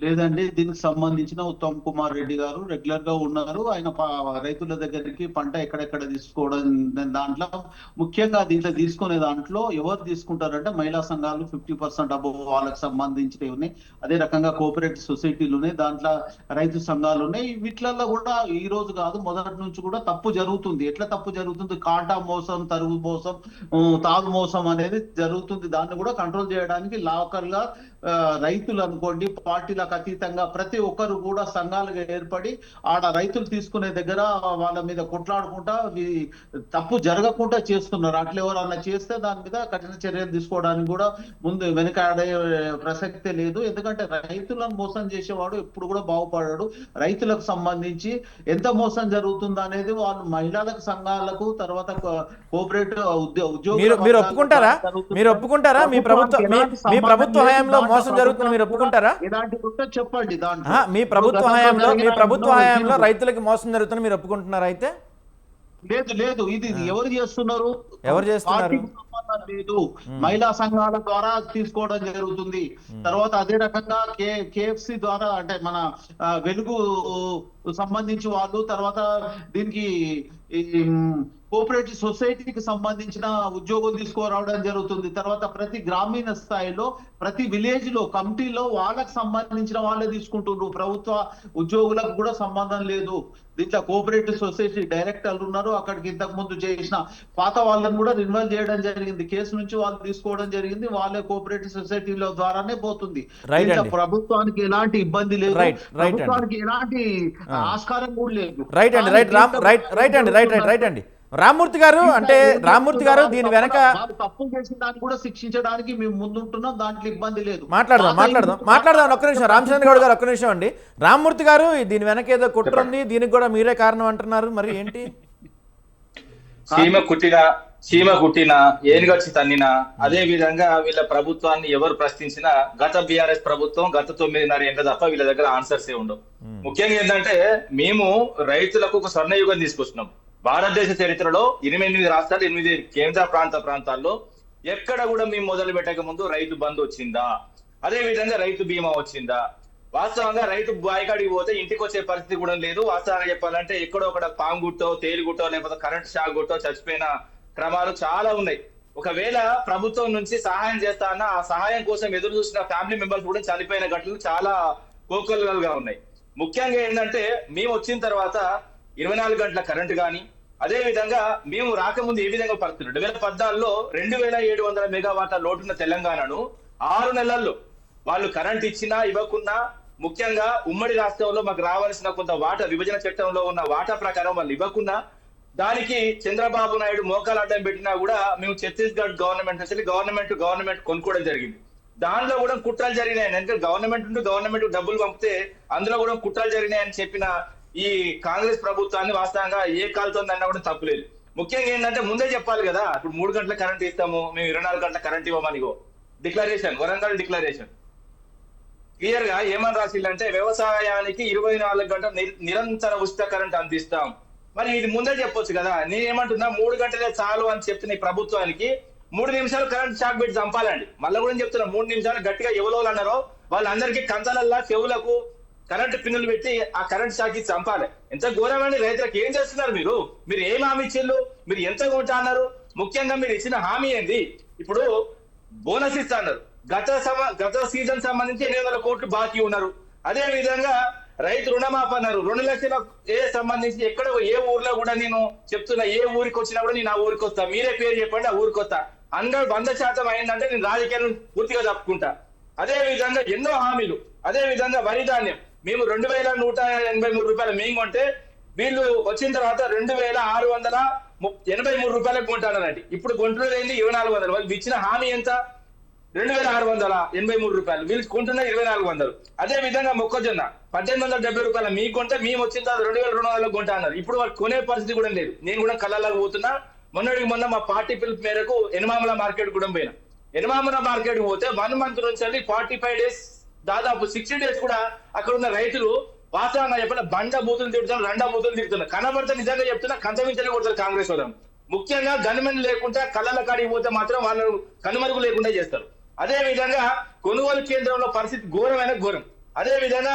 లేదండి, దీనికి సంబంధించిన ఉత్తమ్ కుమార్ రెడ్డి గారు రెగ్యులర్ గా ఉన్నారు. ఆయన రైతుల దగ్గరికి పంట ఎక్కడెక్కడ తీసుకోవడం దాంట్లో ముఖ్యంగా దీంట్లో తీసుకునే దాంట్లో ఎవరు తీసుకుంటారంటే మహిళా సంఘాలు 50% అబోవ్ వాళ్ళకి సంబంధించినవి ఉన్నాయి. అదే రకంగా కోఆపరేటివ్ సొసైటీలు ఉన్నాయి, దాంట్లో రైతు సంఘాలు ఉన్నాయి. వీటిలలో కూడా ఈ రోజు కాదు మొదటి నుంచి కూడా తప్పు జరుగుతుంది. ఎట్లా తప్పు జరుగుతుంది? కాంటా మోసం, తరుగు మోసం, తాగు మోసం అనేది జరుగుతుంది. దాన్ని కూడా కంట్రోల్ చేయడానికి లాకర్గా రైతులు అనుకోండి, పార్టీలకు అతీతంగా ప్రతి ఒక్కరు కూడా సంఘాలుగా ఏర్పడి ఆడ రైతులు తీసుకునే దగ్గర వాళ్ళ మీద కొట్లాడుకుంటా తప్పు జరగకుండా చేస్తున్నారు. అట్లా ఎవరన్నా చేస్తే దాని మీద కఠిన చర్యలు తీసుకోవడానికి కూడా ముందు వెనకాడే ప్రసక్తే లేదు. ఎందుకంటే రైతులను మోసం చేసేవాడు ఎప్పుడు కూడా బాగుపడాడు. రైతులకు సంబంధించి ఎంత మోసం జరుగుతుంది అనేది వాళ్ళు మహిళలకు సంఘాలకు తర్వాత కోఆపరేటివ్ ఉద్యోగులు మీరు ఒప్పుకుంటారా? మీ ప్రభుత్వ హయాంలో మోసం జరుగుతుంది మీరు ఒప్పుకుంటారా? ఇలాంటి చెప్పండి. దాంట్లో మీ ప్రభుత్వ హయాంలో రైతులకి మోసం జరుగుతుంది మీరు ఒప్పుకుంటున్నారా? అయితే లేదు ఇది ఎవరు చేస్తున్నారు? సంబంధం లేదు, మహిళా సంఘాల ద్వారా తీసుకోవడం జరుగుతుంది. తర్వాత అదే రకంగా KFC ద్వారా అంటే మన వెలుగు సంబంధించి వాళ్ళు, తర్వాత దీనికి కోఆపరేటివ్ సొసైటీకి సంబంధించిన ఉద్యోగులు తీసుకురావడం జరుగుతుంది. తర్వాత ప్రతి గ్రామీణ స్థాయిలో ప్రతి విలేజ్ లో కమిటీలో వాళ్ళకి సంబంధించిన వాళ్ళే తీసుకుంటున్నారు. ప్రభుత్వ ఉద్యోగులకు కూడా సంబంధం లేదు. దీంట్లో కోఆపరేటివ్ సొసైటీ డైరెక్టర్లు ఉన్నారు, అక్కడికి ఇంతకు ముందు చేసిన పాత వాళ్ళని కూడా రిన్వాల్వ్ చేయడం జరిగింది. కేసు నుంచి వాళ్ళు తీసుకోవడం జరిగింది. వాళ్ళే కోఆపరేటివ్ సొసైటీల ద్వారానే పోతుంది. ప్రభుత్వానికి ఎలాంటి ఇబ్బంది లేదు, ప్రభుత్వానికి ఎలాంటి ఆస్కారం కూడా లేదు. రైట్ అండి రామ్మూర్తి గారు దీని వెనక తప్పు చేసిన దాన్ని కూడా శిక్షించడానికి మేము ముందుంటున్నాం, దాంట్లో ఇబ్బంది లేదు. మాట్లాడదాం ఒక్క నిమిషం. రామచంద్రగౌడ్ గారు ఒక్క నిమిషం అండి. రామ్మూర్తి గారు దీని వెనక ఏదో కుట్ర ఉంది, దీనికి కూడా మీరే కారణం అంటున్నారు, మరి ఏంటి? చీమ కుట్టినా ఏనుగచ్చి తన్నినా అదే విధంగా వీళ్ళ ప్రభుత్వాన్ని ఎవరు ప్రశ్నించినా గత BRS ప్రభుత్వం గత 9.5 ఏళ్ళ తప్ప వీళ్ళ దగ్గర ఆన్సర్స్ ఏ ఉండవు. ముఖ్యంగా ఏంటంటే మేము రైతులకు ఒక స్వర్ణయుగం తీసుకొచ్చినాం. భారతదేశ చరిత్రలో 8 రాష్ట్రాలు 8 కేంద్ర ప్రాంతాల్లో ఎక్కడ కూడా మేము మొదలు పెట్టక ముందు రైతు బంధు వచ్చిందా, అదే విధంగా రైతు బీమా వచ్చిందా? వాస్తవంగా రైతు బాయికాడికి పోతే ఇంటికి వచ్చే పరిస్థితి కూడా లేదు. వాస్తవంగా చెప్పాలంటే ఎక్కడో ఒక పాము గుట్టో, తేలు గుట్టో, లేకపోతే కరెంట్ షాక్ గుట్టో చచ్చిపోయిన క్రమాలు చాలా ఉన్నాయి. ఒకవేళ ప్రభుత్వం నుంచి సహాయం చేస్తా అన్న ఆ సహాయం కోసం ఎదురు చూసిన ఫ్యామిలీ మెంబర్స్ కూడా చనిపోయిన ఘటనలు చాలా కోకొల్లలుగా ఉన్నాయి. ముఖ్యంగా ఏంటంటే మేము వచ్చిన తర్వాత 24 గంటల కరెంట్ కానీ, అదే విధంగా మేము రాకముందు ఏ విధంగా పరిస్థితులు 2014లో 2700 మెగావాట్ల లోటున్న తెలంగాణను 6 నెలల్లో వాళ్ళు కరెంట్ ఇచ్చినా ఇవ్వకున్నా, ముఖ్యంగా ఉమ్మడి రాష్ట్రంలో మాకు రావాల్సిన కొంత వాటా విభజన చట్టంలో ఉన్న వాటా ప్రకారం వాళ్ళు ఇవ్వకున్నా, దానికి చంద్రబాబు నాయుడు మోకాలు అడ్డం పెట్టినా కూడా మేము ఛత్తీస్గఢ్ గవర్నమెంట్ అసలు గవర్నమెంట్ కొనుక్కోవడం జరిగింది. దానిలో కూడా కుట్రలు జరిగినాయి. ఎందుకంటే గవర్నమెంట్ డబ్బులు పంపితే అందులో కూడా కుట్రలు జరిగినాయని చెప్పిన ఈ కాంగ్రెస్ ప్రభుత్వాన్ని వాస్తవంగా ఏ కాలుతో అన్నా కూడా తప్పులేదు. ముఖ్యంగా ఏంటంటే ముందే చెప్పాలి కదా, ఇప్పుడు 3 గంటల కరెంట్ ఇస్తాము, మేము 24 గంటల కరెంట్ ఇవ్వమనిగో డిక్లరేషన్, వరంగల్ డిక్లరేషన్ క్లియర్ గా ఏమని రాసిందంటే వ్యవసాయానికి 24 గంటల నిరంతర ఉచిత కరెంట్ అందిస్తాం. మరి ఇది ముందే చెప్పొచ్చు కదా. నేనేమంటున్నా 3 గంటలే చాలు అని చెప్తున్న ఈ ప్రభుత్వానికి 3 నిమిషాలు కరెంట్ షాక్ పెట్టి చంపాలండి. మళ్ళీ కూడా చెప్తున్నా 3 నిమిషాలు గట్టిగా ఎవరో అన్నారో వాళ్ళందరికీ కంచాలల్లా చెవులకు కరెంటు పిన్నులు పెట్టి ఆ కరెంట్ షాక్ ఇచ్చి చంపాలి. ఎంత ఘోరమండి. రైతులకు ఏం చేస్తున్నారు మీరు ఏం హామీ ఇచ్చిళ్ళు, మీరు ఎంత కొంటా అన్నారు, ముఖ్యంగా మీరు ఇచ్చిన హామీ ఏంది? ఇప్పుడు బోనస్ ఇస్తా అన్నారు, గత సీజన్ సంబంధించి 800 కోట్లు బాకీ ఉన్నారు. అదే విధంగా రైతు రుణమాఫీ అన్నారు, 2 లక్షల సంబంధించి ఎక్కడ ఏ ఊర్లో కూడా నేను చెప్తున్నా, ఏ ఊరికి వచ్చినా కూడా నేను ఆ ఊరికి వస్తా, మీరే పేరు చెప్పండి, ఆ ఊరికి వస్తా. 100% అయిందంటే నేను రాజకీయాలను పూర్తిగా తప్పుకుంటా. అదే విధంగా ఎన్నో హామీలు. అదే విధంగా వరి ధాన్యం మేము 2183 రూపాయలు మేము కొంటే వీళ్ళు వచ్చిన తర్వాత 2683 రూపాయలకు కొంటానండి. ఇప్పుడు కొంటున్నది ఏంది 2400. వాళ్ళు ఇచ్చిన హామీ ఎంత? 2683 రూపాయలు. వీళ్ళు కొంటున్న 2400. అదే విధంగా మొక్కజొన్న 1870 రూపాయలు మీకు కొంటే మేము వచ్చిన తర్వాత 2200 కొంటా అన్నారు. ఇప్పుడు వాళ్ళు కొనే పరిస్థితి కూడా లేదు. నేను కూడా కళ్ళలాగా పోతున్నా. మొన్న మా పార్టీ పిలుపు మేరకు ఎనమామల మార్కెట్ కూడా పోయినా. ఎనమామల మార్కెట్ పోతే 1 మంత్ నుంచి 45 డేస్ దాదాపు 60 డేస్ కూడా అక్కడ ఉన్న రైతులు వాస్తవంగా చెప్పిన బండ బూతులు తిడుతున్నారు, రెండా బూతులు తిడుతున్నారు. కనబడితే నిజంగా చెప్తున్నా కంచమించలే కొడతారు కాంగ్రెస్ వాళ్ళు. ముఖ్యంగా గన్మెన్ లేకుండా కళ్ళల కాడికి పోతే మాత్రం వాళ్ళు కనుమరుగు లేకుండా చేస్తారు. అదే విధంగా కొనుగోలు కేంద్రంలో పరిస్థితి ఘోరం. అదే విధంగా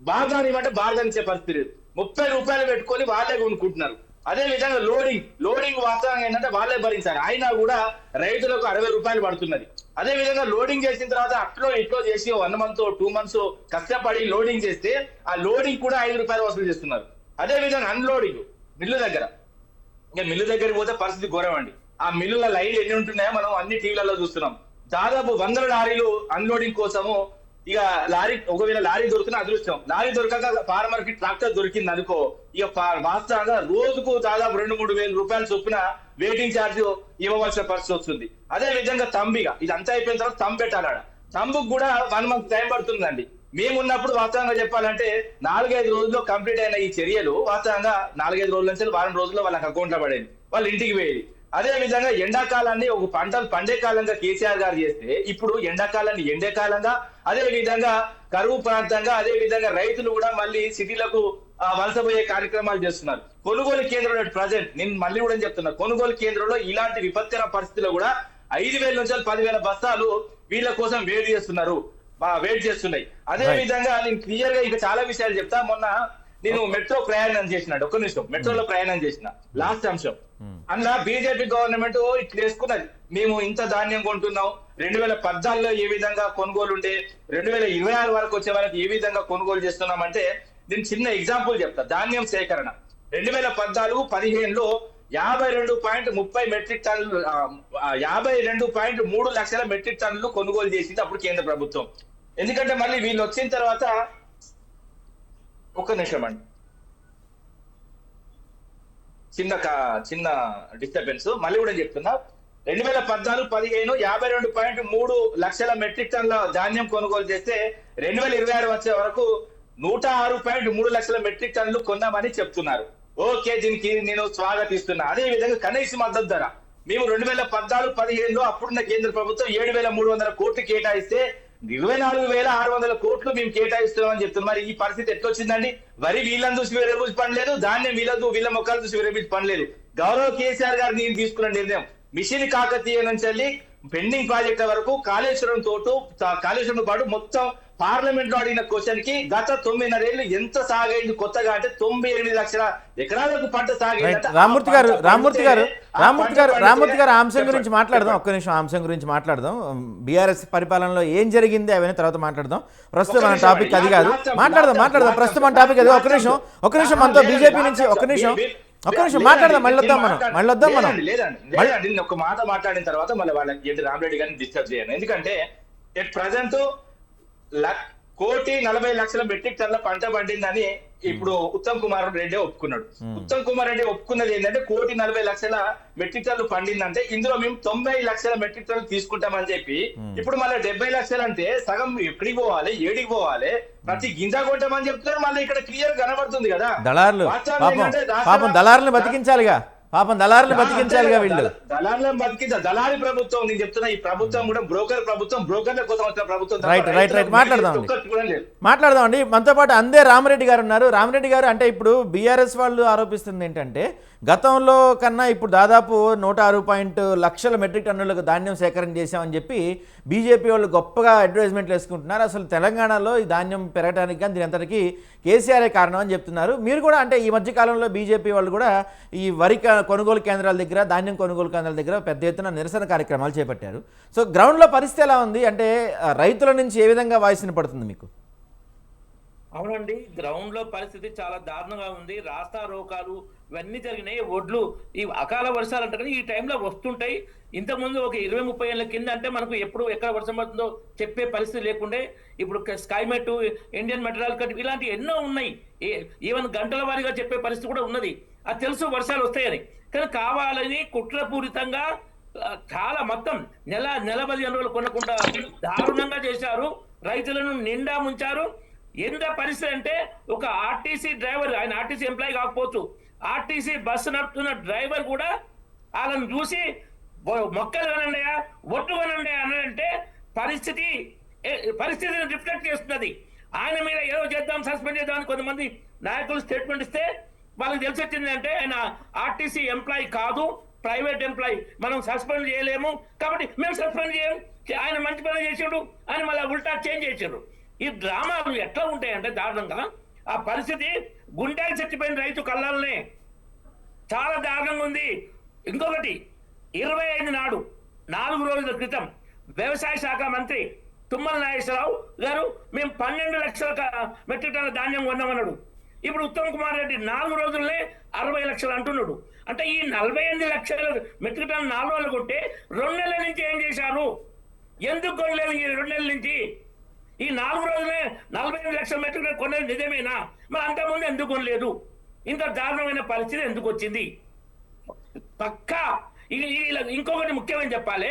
బార్దాని అంటే బార్దానిచ్చే పరిస్థితి లేదు. 30 రూపాయలు పెట్టుకొని వాళ్ళే కొనుక్కుంటున్నారు. అదే విధంగా లోడింగ్ వాస్తవంగా ఏంటంటే వాళ్ళే భరించాలి. అయినా కూడా రైతులకు 60 రూపాయలు పడుతున్నది. అదే విధంగా లోడింగ్ చేసిన తర్వాత అట్లో ఇట్లో చేసి 1 మంత్ 2 మంత్స్ కష్టపడి లోడింగ్ చేస్తే ఆ లోడింగ్ కూడా 5 రూపాయలు వసూలు చేస్తున్నారు. అదే విధంగా అన్లోడింగ్ మిల్లు దగ్గర, ఇంకా మిల్లు దగ్గరికి పోతే పరిస్థితి ఘోరం అండి. ఆ మిల్లుల లైన్లు ఎన్ని ఉంటున్నాయో మనం అన్ని టీవీలలో చూస్తున్నాం. దాదాపు 100 లారీలు అన్లోడింగ్ కోసము. ఇక ఒకవేళ లారీ దొరికిన అదృష్టం, లారీ దొరకక ఫార్మర్ కి ట్రాక్టర్ దొరికింది అనుకో, ఇక వాస్తవంగా రోజుకు దాదాపు 2-3 వేల రూపాయలు చొప్పున వెయిటింగ్ ఛార్జ్ ఇవ్వవలసిన పరిస్థితి వస్తుంది. అదే విధంగా తంబిగా ఇదంతా అయిపోయిన తర్వాత తంబు పెట్టాలడ. తంబుకు కూడా 1 మంత్ టైం పడుతుందండి. మేమున్నప్పుడు వాస్తవంగా చెప్పాలంటే 4-5 రోజుల్లో కంప్లీట్ అయిన ఈ చర్యలు వాస్తవంగా 4-5 రోజుల నుంచి వారం రోజుల్లో వాళ్ళకి అకౌంట్లో పడేది, వాళ్ళ ఇంటికి పోయేది. అదే విధంగా ఎండాకాలాన్ని ఒక పంటలు పండే కాలంగా కేసీఆర్ గారు చేస్తే ఇప్పుడు ఎండాకాలాన్ని ఎండే కాలంగా, అదే విధంగా కరువు ప్రాంతంగా, అదే విధంగా రైతులు కూడా మళ్ళీ సిటీలకు వలసపోయే కార్యక్రమాలు చేస్తున్నారు. కొనుగోలు కేంద్రంలో ప్రజెంట్ నేను మళ్ళీ కూడా చెప్తున్నా, కొనుగోలు కేంద్రంలో ఇలాంటి విపత్కర పరిస్థితిలో కూడా 5,000 నుంచి 10,000 బస్తాలు వీళ్ళ కోసం వెయిట్ చేస్తున్నాయి. అదే విధంగా నేను క్లియర్ గా ఇక చాలా విషయాలు చెప్తా. మొన్న నేను మెట్రో ప్రయాణం చేసినాడు, ఒక్క నిమిషం, మెట్రోలో ప్రయాణం చేసిన లాస్ట్ అంశం. అందులో బీజేపీ గవర్నమెంట్ ఇట్లా వేసుకున్నది, మేము ఇంత ధాన్యం కొంటున్నాం, 2014లో ఏ విధంగా కొనుగోలు ఉండే, 2026 వరకు వచ్చే వరకు ఏ విధంగా కొనుగోలు చేస్తున్నామంటే నేను చిన్న ఎగ్జాంపుల్ చెప్తా. ధాన్యం సేకరణ 2014-15లో 52.30 మెట్రిక్ టన్నులు 52.3 లక్షల మెట్రిక్ టన్నులు కొనుగోలు చేసింది అప్పుడు కేంద్ర ప్రభుత్వం. ఎందుకంటే మళ్ళీ వీళ్ళు వచ్చిన తర్వాత ఒక్క నిమిషం అండి, చిన్న డిస్టర్బెన్స్ మళ్ళీ కూడా చెప్తున్నా. 2014-15 52.3 లక్షల మెట్రిక్ టన్నుల ధాన్యం కొనుగోలు చేస్తే 2026 వచ్చే వరకు 106.3 లక్షల మెట్రిక్ టన్నులు కొన్నామని చెప్తున్నారు. ఓకే, దీనికి నేను స్వాగతిస్తున్నా. అదే విధంగా కనీస మద్దతు ధర మేము 2014-15లో అప్పుడున్న కేంద్ర ప్రభుత్వం 7,300 కోట్లు కేటాయిస్తే 24,600 కోట్లు మేము కేటాయిస్తున్నామని చెప్తున్నాం. మరి ఈ పరిస్థితి ఎట్లొచ్చిందండి? వరి వీళ్ళని చూసి వేరే పనిలేదు, ధాన్యం వీళ్ళ మొక్కలు చూసి వేరే పనిలేదు. గౌరవ కేసీఆర్ గారు నేను తీసుకున్న నిర్ణయం మిషన్ కాకతీయ నుంచి పెండింగ్ ప్రాజెక్టుల వరకు కాళేశ్వరం పాటు మొత్తం పార్లమెంట్ లో అడిగిన క్వశ్చన్ కి గత 9.5 ఏళ్ళు ఎంత సాగైంది కొత్తగా అంటే 98 లక్షల ఎకరాలకు పంట సాగైంది. రామూర్తి గారు అంశం గురించి మాట్లాడదాం, ఒక్క నిమిషం అంశం గురించి మాట్లాడదాం. బీఆర్ఎస్ పరిపాలనలో ఏం జరిగింది అవన్నీ తర్వాత మాట్లాడదాం. ప్రస్తుతం మన టాపిక్ అది కాదు, మాట్లాడదాం. ప్రస్తుతం మన టాపిక్ అది. ఒక్క నిమిషం మనతో బీజేపీ నుంచి ఒక్క నిమిషం మాట్లాడదాం, మళ్ళీ వద్దాం మనం. లేదండి ఒక మాట మాట్లాడిన తర్వాత మళ్ళీ వాళ్ళకి రామరెడ్డి గారిని డిస్టర్బ్ చేయను. ఎందుకంటే ప్రజెంట్ 1,40,00,000 మెట్రిక్ టన్నుల పంట పండిందని ఇప్పుడు ఉత్తమ్ కుమార్ రెడ్డి ఒప్పుకున్నాడు. ఉత్తమ్ కుమార్ రెడ్డి ఒప్పుకున్నది ఏంటంటే 1,40,00,000 మెట్రిక్ టన్నులు పండిందంటే ఇందులో మేము 90 లక్షల మెట్రిక్ టన్నులు తీసుకుంటామని చెప్పి ఇప్పుడు మళ్ళీ 70 లక్షలు అంటే సగం ఎక్కడికి పోవాలి, ఏడికి పోవాలి, ప్రతి గింజ కొట్టమని చెప్తున్నారు. మళ్ళీ ఇక్కడ క్లియర్ కనబడుతుంది కదా, దళారులు పాపం దళారులను బతికించాలిగా. పాపం దళారులు బతికించాలిగా వీళ్ళు. దళారులను బతికించ దళారి ప్రభుత్వం నేను చెప్తున్నా. ఈ ప్రభుత్వం కూడా బ్రోకర్ ప్రభుత్వం, బ్రోకర్ల కోసం వచ్చిన ప్రభుత్వం. రైట్ మాట్లాడదామండి. మనతో పాటు అందే రామరెడ్డి గారు ఉన్నారు. రామరెడ్డి గారు, అంటే ఇప్పుడు బీఆర్ఎస్ వాళ్ళు ఆరోపిస్తుంది ఏంటంటే గతంలో కన్నా ఇప్పుడు దాదాపు 106 లక్షల మెట్రిక్ టన్నులకు ధాన్యం సేకరణ చేశామని చెప్పి బీజేపీ వాళ్ళు గొప్పగా అడ్వర్టైజ్మెంట్లు వేసుకుంటున్నారు. అసలు తెలంగాణలో ఈ ధాన్యం పెరగడానికి కానీ దీని అంతటికీ కేసీఆరే కారణం అని చెప్తున్నారు. మీరు కూడా అంటే ఈ మధ్య కాలంలో బీజేపీ వాళ్ళు కూడా ఈ వరి కొనుగోలు కేంద్రాల దగ్గర, ధాన్యం కొనుగోలు కేంద్రాల దగ్గర పెద్ద ఎత్తున నిరసన కార్యక్రమాలు చేపట్టారు. సో గ్రౌండ్లో పరిస్థితి ఎలా ఉంది? అంటే రైతుల నుంచి ఏ విధంగా వాయిస్ వినపడుతుంది మీకు? అవునండి, గ్రౌండ్ లో పరిస్థితి చాలా దారుణంగా ఉంది. రాస్తా రోకాలు ఇవన్నీ జరిగినాయి. ఒడ్లు ఈ అకాల వర్షాలు అంటే ఈ టైంలో వస్తుంటాయి. ఇంతకుముందు ఒక 20-30 ఏళ్ళ కింద అంటే మనకు ఎప్పుడు ఎక్కడ వర్షం పడుతుందో చెప్పే పరిస్థితి లేకుండే. ఇప్పుడు స్కైమెట్, ఇండియన్ మెటీరియల్ ఇలాంటి ఎన్నో ఉన్నాయి. ఈవెన్ గంటల వారీగా చెప్పే పరిస్థితి కూడా ఉన్నది. అది తెలుసు వర్షాలు వస్తాయని. కానీ కావాలని కుట్రపూరితంగా చాలా మొత్తం నెల 15 రోజులు కొనకుండా దారుణంగా చేశారు. రైతులను నిండా ముంచారు. ఎంత పరిస్థితి అంటే ఒక ఆర్టీసీ డ్రైవర్, ఆయన ఆర్టీసీ ఎంప్లాయీ కాకపోవచ్చు, ఆర్టీసీ బస్సు నడుపుతున్న డ్రైవర్ కూడా వాళ్ళని చూసి మొక్కలు కొనండియా, ఒట్టు కొనండి అనంటే పరిస్థితిని రిఫ్లెక్ట్ చేస్తున్నది. ఆయన మీద ఏదో చేద్దాం, సస్పెండ్ చేద్దామని కొంతమంది నాయకులు స్టేట్మెంట్ ఇస్తే వాళ్ళకి తెలిసి వచ్చింది అంటే ఆయన ఆర్టీసీ ఎంప్లాయీ కాదు, ప్రైవేట్ ఎంప్లాయీ, మనం సస్పెండ్ చేయలేము కాబట్టి మేము సస్పెండ్ చేయము, ఆయన మంచి పని చేసాడు అని మళ్ళీ ఉల్టా చేంజ్ చేశారు. ఈ డ్రామాలు ఎట్లా ఉంటాయంటే దారుణంగా ఆ పరిస్థితి గుండెలు చచ్చిపోయిన రైతు కళ్ళాలనే చాలా దారుణంగా ఉంది. ఇంకొకటి 25 నాడు 4 రోజుల క్రితం వ్యవసాయ శాఖ మంత్రి తుమ్మల నాగేశ్వరరావు గారు మేము 12 లక్షల మెట్రిక్ టన్నుల ధాన్యం కొన్నామన్నాడు. ఇప్పుడు ఉత్తమ్ కుమార్ రెడ్డి 4 రోజులనే 60 లక్షలు అంటున్నాడు. అంటే ఈ 48 లక్షల మెట్రిక్ టన్ను 4 రోజులు కొట్టే 2 నెలల నుంచి ఏం చేశారు? ఎందుకు కొనలేదు ఈ 2 నెలల నుంచి? ఈ 4 రోజులే 45 లక్షల మెట్రిక్ టన్ను కొనేది నిజమేనా? మరి అంతకుముందు ఎందుకు కొనలేదు? ఇంత దారుణమైన పరిస్థితి ఎందుకు వచ్చింది? పక్కా ఇంకొకటి ముఖ్యమైన చెప్పాలి,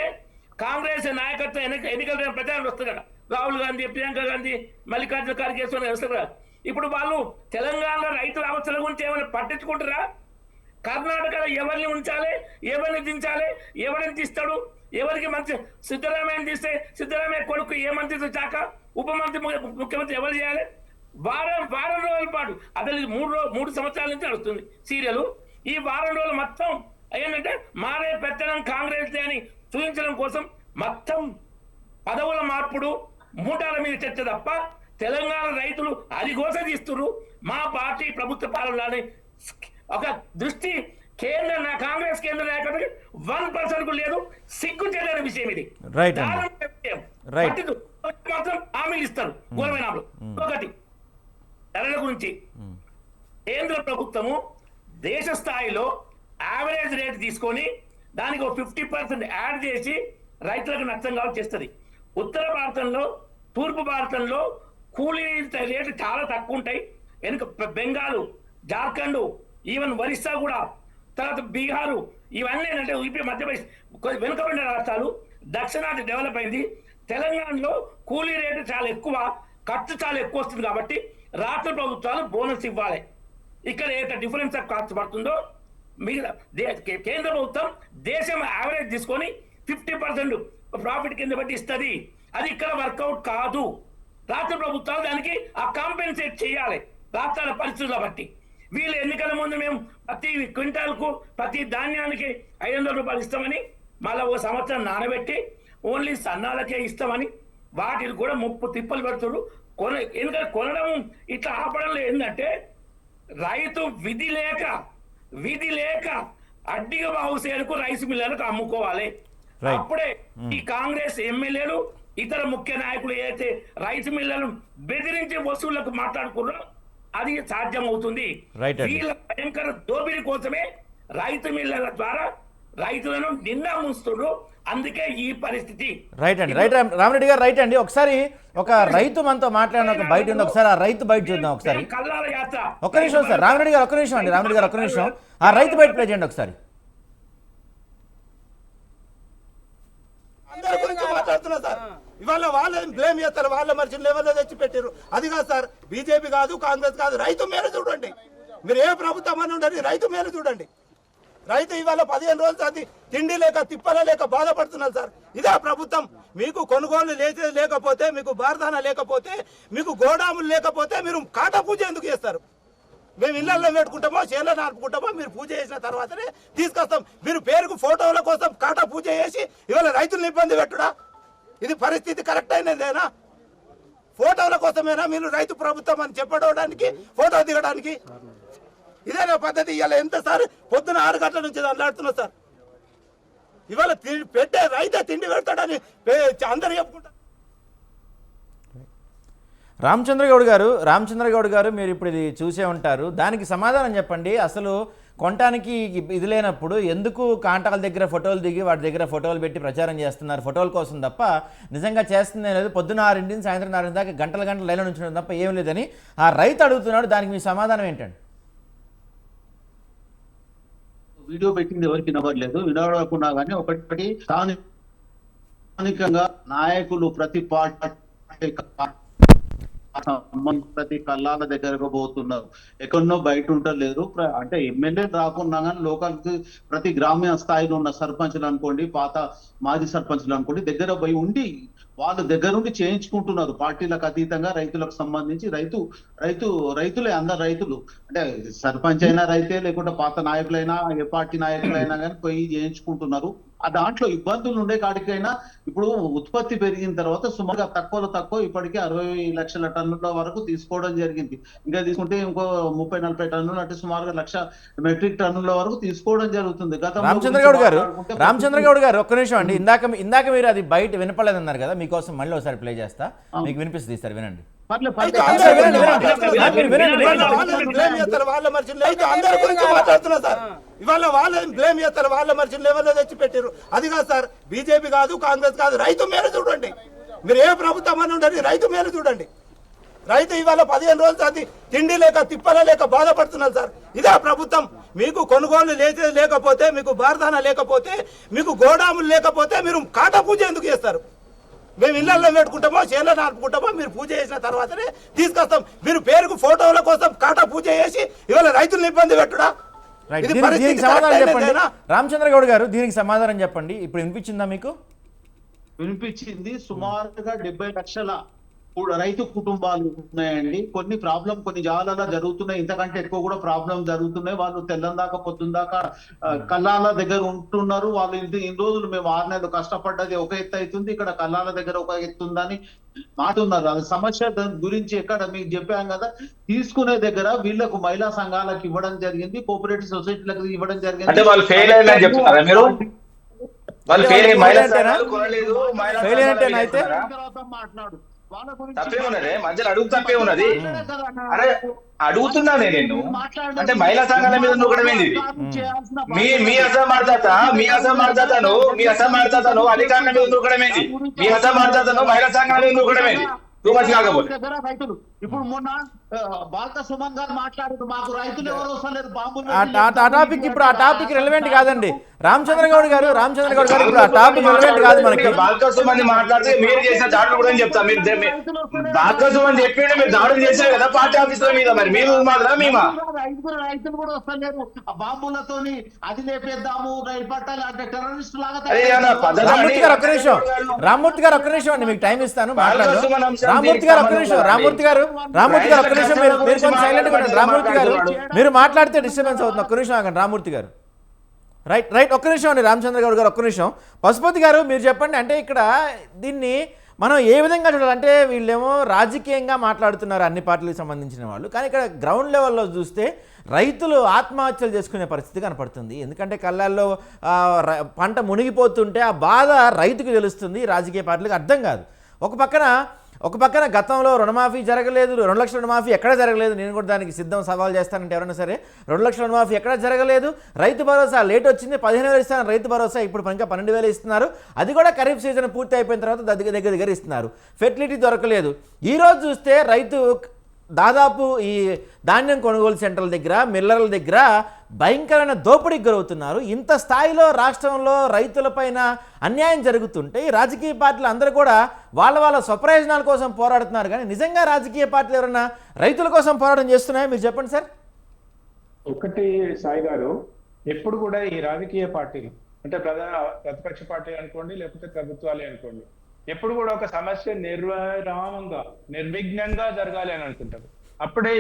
కాంగ్రెస్ నాయకత్వం ఎన్నికల ప్రచారం వస్తుంది కదా, రాహుల్ గాంధీ, ప్రియాంక గాంధీ, మల్లికార్జున ఖార్గే వస్తారు కదా. ఇప్పుడు వాళ్ళు తెలంగాణలో రైతుల అవసరం గురించి ఏమైనా పట్టించుకుంటారా? కర్ణాటకలో ఎవరిని ఉంచాలి, ఎవరిని దించాలి, ఎవరిని తీస్తాడు, ఎవరికి మంత్రి సిద్ధరామయ్యని తీస్తే సిద్ధరామయ్య కొడుకు ఏ మంత్రి శాఖ, ఉప మంత్రి, ముఖ్యమంత్రి ఎవరు చేయాలి? వారం రోజుల పాటు అసలు 3 సంవత్సరాల నుంచి నడుస్తుంది సీరియల్. ఈ వారం రోజులు మొత్తం ఏంటంటే మారే పెత్తనం కాంగ్రెస్ అని చూపించడం కోసం మొత్తం పదవుల మార్పుడు, మూటాల మీద చర్చ తప్ప తెలంగాణ రైతులు అదిగోస తీస్తున్నారు. మా పార్టీ ప్రభుత్వ పాలనలోని ఒక దృష్టి కాంగ్రెస్ కేంద్ర నాయకుడికి 1% కు లేదు. సిగ్గు చేయలేని విషయం ఇది. మాత్రం హామీలు ఇస్తారు ఘోరమైన. ఒకటి ధరల గురించి కేంద్ర ప్రభుత్వము దేశ స్థాయిలో యావరేజ్ రేట్ తీసుకొని దానికి 50% యాడ్ చేసి రైతులకు నష్టం కావాలి చేస్తుంది. ఉత్తర భారతంలో, తూర్పు భారతంలో కూలీ రేటు చాలా తక్కువ ఉంటాయి. వెనుక బెంగాలు, జార్ఖండ్, ఈవెన్ ఒరిస్సా కూడా, తర్వాత బీహారు, ఇవన్నీ ఏంటంటే యూపీ, మధ్యప్రదేశ్ వెనుకబడిన రాష్ట్రాలు. దక్షిణాది డెవలప్ అయింది. తెలంగాణలో కూలీ రేటు చాలా ఎక్కువ, ఖర్చు చాలా ఎక్కువ వస్తుంది. కాబట్టి రాష్ట్ర ప్రభుత్వాలు బోనస్ ఇవ్వాలి. ఇక్కడ ఏ డిఫరెన్స్ ఆఫ్ కాస్ట్ పడుతుందో మిగతా కేంద్ర ప్రభుత్వం దేశం యావరేజ్ తీసుకొని 50% ప్రాఫిట్ కింద బట్టి ఇస్తుంది. అది ఇక్కడ వర్కౌట్ కాదు. రాష్ట్ర ప్రభుత్వాలు దానికి ఆ కాంపెన్సేట్ చేయాలి రాష్ట్రాల పరిస్థితుల బట్టి. వీళ్ళు ఎన్నికల ముందు మేము ప్రతి క్వింటాల్కు, ప్రతి ధాన్యానికి 500 రూపాయలు ఇస్తామని, మళ్ళీ 1 సంవత్సరం నానబెట్టి ఓన్లీ సన్నాలకే ఇస్తామని వాటిని కూడా 30 తిప్పలు పెడుతున్నారు. ఎందుకంటే కొనడం ఇట్లా ఆపడంలో ఏంటంటే రైతు విధి లేక అడ్డిగ బాగుసేలకు రైస్ మిల్లర్లకు అమ్ముకోవాలి. అప్పుడే ఈ కాంగ్రెస్ ఎమ్మెల్యేలు, ఇతర ముఖ్య నాయకులు ఏదైతే రైస్ మిల్లర్లను బెదిరించి వసూళ్లకు మాట్లాడుకున్నారో అది సాధ్యం అవుతుంది. వీళ్ళ భయంకర దోపిడీ కోసమే రైతు మిల్లర్ల ద్వారా రైతులను నిండా ముంచుతున్నారు. అందుకే ఈ పరిస్థితి. రైట్ రామరెడ్డి గారు, రైట్ అండి. ఒకసారి ఒక రైతు మనతో మాట్లాడిన ఒక బయట ఉంది, ఒకసారి ఆ రైతు బయట చూద్దాం ఒకసారి. కల్లాల యాత్ర. ఒక్క నిమిషం సార్, రామరెడ్డి గారు ఒక్క నిమిషం అండి. రామరెడ్డి గారు ఒక్క నిమిషం, ఆ రైతు బయట ప్లే చేయండి ఒకసారి. అందరి గురించి మాట్లాడుతున్నా సార్. ఇవాళ వాళ్ళని బ్లేమ్ చేస్తారు, వాళ్ళ మనుషులు ఎవరిలో తెచ్చి పెట్టారు. అది కాదు సార్, బీజేపీ కాదు, కాంగ్రెస్ కాదు, రైతు మేలు చూడండి. మీరు ఏ ప్రభుత్వం అని ఉండండి, రైతు మేలు చూడండి. రైతు ఇవాళ 15 రోజులు అది తిండి లేక తిప్పల లేక బాధపడుతున్నారు సార్. ఇదే ప్రభుత్వం. మీకు కొనుగోలు లేకపోతే, మీకు బార్దాన లేకపోతే, మీకు గోడాములు లేకపోతే మీరు కాటా పూజ ఎందుకు చేస్తారు? మేము ఇళ్లలో పెట్టుకుంటామో చేలో నాటుకుంటామో మీరు పూజ చేసిన తర్వాతనే తీసుకొస్తాం. మీరు పేరుకు ఫోటోల కోసం కాటా పూజ చేసి ఇవాళ రైతులను ఇబ్బంది పెట్టుడా? ఇది పరిస్థితి కరెక్ట్ అయినదేనా? ఫోటోల కోసమేనా మీరు రైతు ప్రభుత్వం అని చెప్పడానికి, ఫోటో దిగడానికి? ఇదేనా పద్ధతి? ఇవాళ ఎంత సార్ పొద్దున 6 గంటల నుంచి అల్లాడుతున్నా సార్. ఇవాళ పెట్టే రైతే తిండి పెడతాడని అందరు చెప్పుకుంటారు. రామచంద్ర గౌడ్ గారు మీరు ఇప్పుడు ఇది చూసే ఉంటారు. దానికి సమాధానం చెప్పండి. అసలు కొనటానికి ఇది లేనప్పుడు ఎందుకు కాంటాల దగ్గర ఫోటోలు దిగి వాటి దగ్గర ఫోటోలు పెట్టి ప్రచారం చేస్తున్నారు? ఫోటోల కోసం తప్ప నిజంగా చేస్తుందే లేదు. పొద్దున 6 నుంచి సాయంత్రం 4 దాకా గంటల లైన్లో నుంచడం తప్ప ఏం లేదని ఆ రైతు అడుగుతున్నాడు. దానికి మీ సమాధానం ఏంటండి? వీడియో పెట్టింది ఎవరికి వినబడలేదు. వినబడకుండా కానీ ఒకటి స్థానికంగా నాయకులు ప్రతి పార్టీ ప్రతి కళ్ళాల దగ్గరకు పోతున్నారు. ఎక్కడనో బయట ఉంటలేరు. అంటే ఎమ్మెల్యే రాకున్నా కానీ లోకల్ ప్రతి గ్రామీణ స్థాయిలో ఉన్న సర్పంచ్లు అనుకోండి, పాత మాజీ సర్పంచ్లు అనుకోండి, దగ్గర పోయి ఉండి వాళ్ళు దగ్గర ఉండి చేయించుకుంటున్నారు. పార్టీలకు అతీతంగా రైతులకు సంబంధించి రైతులే అందరు రైతులు. అంటే సర్పంచ్ అయినా రైతే, లేకుంటే పాత నాయకులైనా ఏ పార్టీ నాయకులైనా కానీ పోయి చేయించుకుంటున్నారు. ఆ దాంట్లో ఇబ్బందులు ఉండే కాడికైనా ఇప్పుడు ఉత్పత్తి పెరిగిన తర్వాత సుమారుగా తక్కువ ఇప్పటికీ 60 లక్షల టన్నుల వరకు తీసుకోవడం జరిగింది. ఇంకా తీసుకుంటే ఇంకో 30-40 టన్నులు అంటే సుమారుగా 1,00,000 మెట్రిక్ టన్నుల వరకు తీసుకోవడం జరుగుతుంది. రామచంద్ర గౌడ్ గారు ఒక్క నిమిషం అండి. ఇందాక మీరు అది బయట వినపడలేదన్నారు కదా, మీకోసం మళ్ళీ ఒకసారి ప్లే చేస్తా, మీకు వినిపిస్తుంది సార్, వినండి. ఇవాళ వాళ్ళని బ్లేమ్ చేస్తారు. వాళ్ళ మనుషులు ఎవరిలో తెచ్చి పెట్టారు. అది కాదు సార్, బీజేపీ కాదు, కాంగ్రెస్ కాదు, రైతు మేలు చూడండి. మీరు ఏ ప్రభుత్వం అని ఉండండి, రైతు మేలు చూడండి. రైతు ఇవాళ 15 రోజులు అది తిండి లేక తిప్పల లేక బాధపడుతున్నారు సార్. ఇదే ప్రభుత్వం. మీకు కొనుగోలు లేకపోతే, మీకు బార్దాన లేకపోతే, మీకు గోడాములు లేకపోతే మీరు కాటా పూజ ఎందుకు చేస్తారు? మేము ఇళ్లలో పెట్టుకుంటామో చేలో నాటుకుంటామో మీరు పూజ చేసిన తర్వాతనే తీసుకొస్తాం. మీరు పేరుకు ఫోటోల కోసం కాటా పూజ చేసి ఇవాళ రైతులను ఇబ్బంది పెట్టుడా? రామచంద్ర గౌడ్ గారు దీనికి సమాధానం చెప్పండి. ఇప్పుడు వినిపించిందా మీకు? వినిపించింది. సుమారుగా 70 లక్షల రైతు కుటుంబాలు ఉన్నాయండి. కొన్ని జాగాలలో జరుగుతున్నాయి, ఇంతకంటే ఎక్కువ కూడా ప్రాబ్లం జరుగుతున్నాయి. వాళ్ళు తెల్లం దాకా పొద్దున్న దాకా కల్లాల దగ్గర ఉంటున్నారు. వాళ్ళు ఇన్ని రోజులు మేము 6 నెలలు కష్టపడ్డది ఒక ఎత్తు అవుతుంది, ఇక్కడ కల్లాల దగ్గర ఒక ఎత్తుందని మాటున్నారు. అది సమస్య గురించి ఎక్కడ మీకు చెప్పాం కదా. తీసుకునే దగ్గర వీళ్ళకు మహిళా సంఘాలకు ఇవ్వడం జరిగింది, కోఆపరేటివ్ సొసైటీలకు ఇవ్వడం జరిగింది. అంటే వాళ్ళు ఫెయిల్ అయ్యారని చెప్తున్నారా మీరు? వాళ్ళు ఫెయిల్ అయ్యి మాట్లాడు తప్పే ఉన్నదే, మధ్యలో అడుగు తప్పే ఉన్నది. అరే అడుగుతున్నా నేను, అంటే మహిళా సంఘాల మీద నూకడమేంది? మీ అసమర్థతను అధికారుల మీద నూకడమేంది? మీ అసమర్థతను మహిళా సంఘాల మీద నూకడమేంది? టూ మచ్ కాకపోతే రైతులు ఇప్పుడు మొన్న బాల్క సుమన్ గారు మాట్లాడుతూ మాకు రైతులు ఎవరు వస్తలేరు బాంబులు. ఇప్పుడు ఆ టాపిక్ రెలవెంట్ కాదండి. రామచంద్ర గౌడ్ గారు ఇప్పుడు ఆ టాపిక్ రెలవెంట్ కాదు మనకి. బాల్క సుమన్ మాట్లాడితే మీరు చేసిన దాడులు కూడా చెప్తా. మీరు బాల్క సుమన్ చెప్పిండే మీరు దాడులు చేశారు కదా పార్టీ ఆఫీసుల మీద, మరి మీరు మాత్రం మేమా? రైతులు కూడా వస్తలేరు ఆ బాంబులతోని. అది లేపేద్దాము రైలు పట్టాలి అంటే టెర్రరిస్ట్ లాగా. రామ్మూర్తి గారు ఒక్క నిమిషం అండి, మీకు టైం ఇస్తాను మాట్లాడు. రామ్మూర్తి గారు ఒక్క నిమిషం మీరు కొంచెం సైలెంట్ గా ఉండండి. రామ్మూర్తి గారు మీరు మాట్లాడితే డిస్టర్బెన్స్ అవుతుంది. ఒక్క నిమిషం ఆగండి రామ్మూర్తి గారు. రైట్ ఒక్క నిమిషం అండి. రామచంద్ర గౌడ్ గారు ఒక్క నిమిషం. పశుపతి గారు మీరు చెప్పండి. అంటే ఇక్కడ దీన్ని మనం ఏ విధంగా చూడాలంటే, వీళ్ళేమో రాజకీయంగా మాట్లాడుతున్నారు అన్ని పార్టీలకు సంబంధించిన వాళ్ళు, కానీ ఇక్కడ గ్రౌండ్ లెవెల్లో చూస్తే రైతులు ఆత్మహత్యలు చేసుకునే పరిస్థితి కనపడుతుంది. ఎందుకంటే కళ్ళాల్లో పంట మునిగిపోతుంటే ఆ బాధ రైతుకు తెలుస్తుంది, రాజకీయ పార్టీలకు అర్థం కాదు. ఒక పక్కన గతంలో రుణమాఫీ జరగలేదు, 2 లక్షల రుణమాఫీ ఎక్కడ జరగలేదు. నేను కూడా దానికి సవాల్ చేస్తానంటే ఎవరైనా సరే, 2 లక్షల రుణమాఫీ ఎక్కడ జరగలేదు. రైతు భరోసా లేట్ వచ్చింది, 15,000 ఇస్తాను రైతు భరోసా, ఇప్పుడు ఇంకా 12,000 ఇస్తున్నారు. అది కూడా ఖరీఫ్ సీజన్ పూర్తి అయిపోయిన తర్వాత దగ్గర ఇస్తున్నారు. ఫెర్టిలిటీ దొరకలేదు. ఈరోజు చూస్తే రైతు దాదాపు ఈ ధాన్యం కొనుగోలు సెంటర్ల దగ్గర, మిల్లర్ల దగ్గర భయంకరమైన దోపిడీకి గురవుతున్నారు. ఇంత స్థాయిలో రాష్ట్రంలో రైతులపైన అన్యాయం జరుగుతుంటే ఈ రాజకీయ పార్టీలు అందరూ కూడా వాళ్ళ స్వప్రయోజనాల కోసం పోరాడుతున్నారు. కానీ నిజంగా రాజకీయ పార్టీలు ఎవరైనా రైతుల కోసం పోరాటం చేస్తున్నాయో మీరు చెప్పండి సార్. ఒకటి సాయి గారు, ఎప్పుడు కూడా ఈ రాజకీయ పార్టీలు అంటే ప్రతిపక్ష పార్టీ అనుకోండి, లేకపోతే ప్రభుత్వాలే అనుకోండి, ఎప్పుడు కూడా ఒక సమస్య నిర్విఘ్నంగా జరగాలి అని అనుకుంటారు. అప్పుడే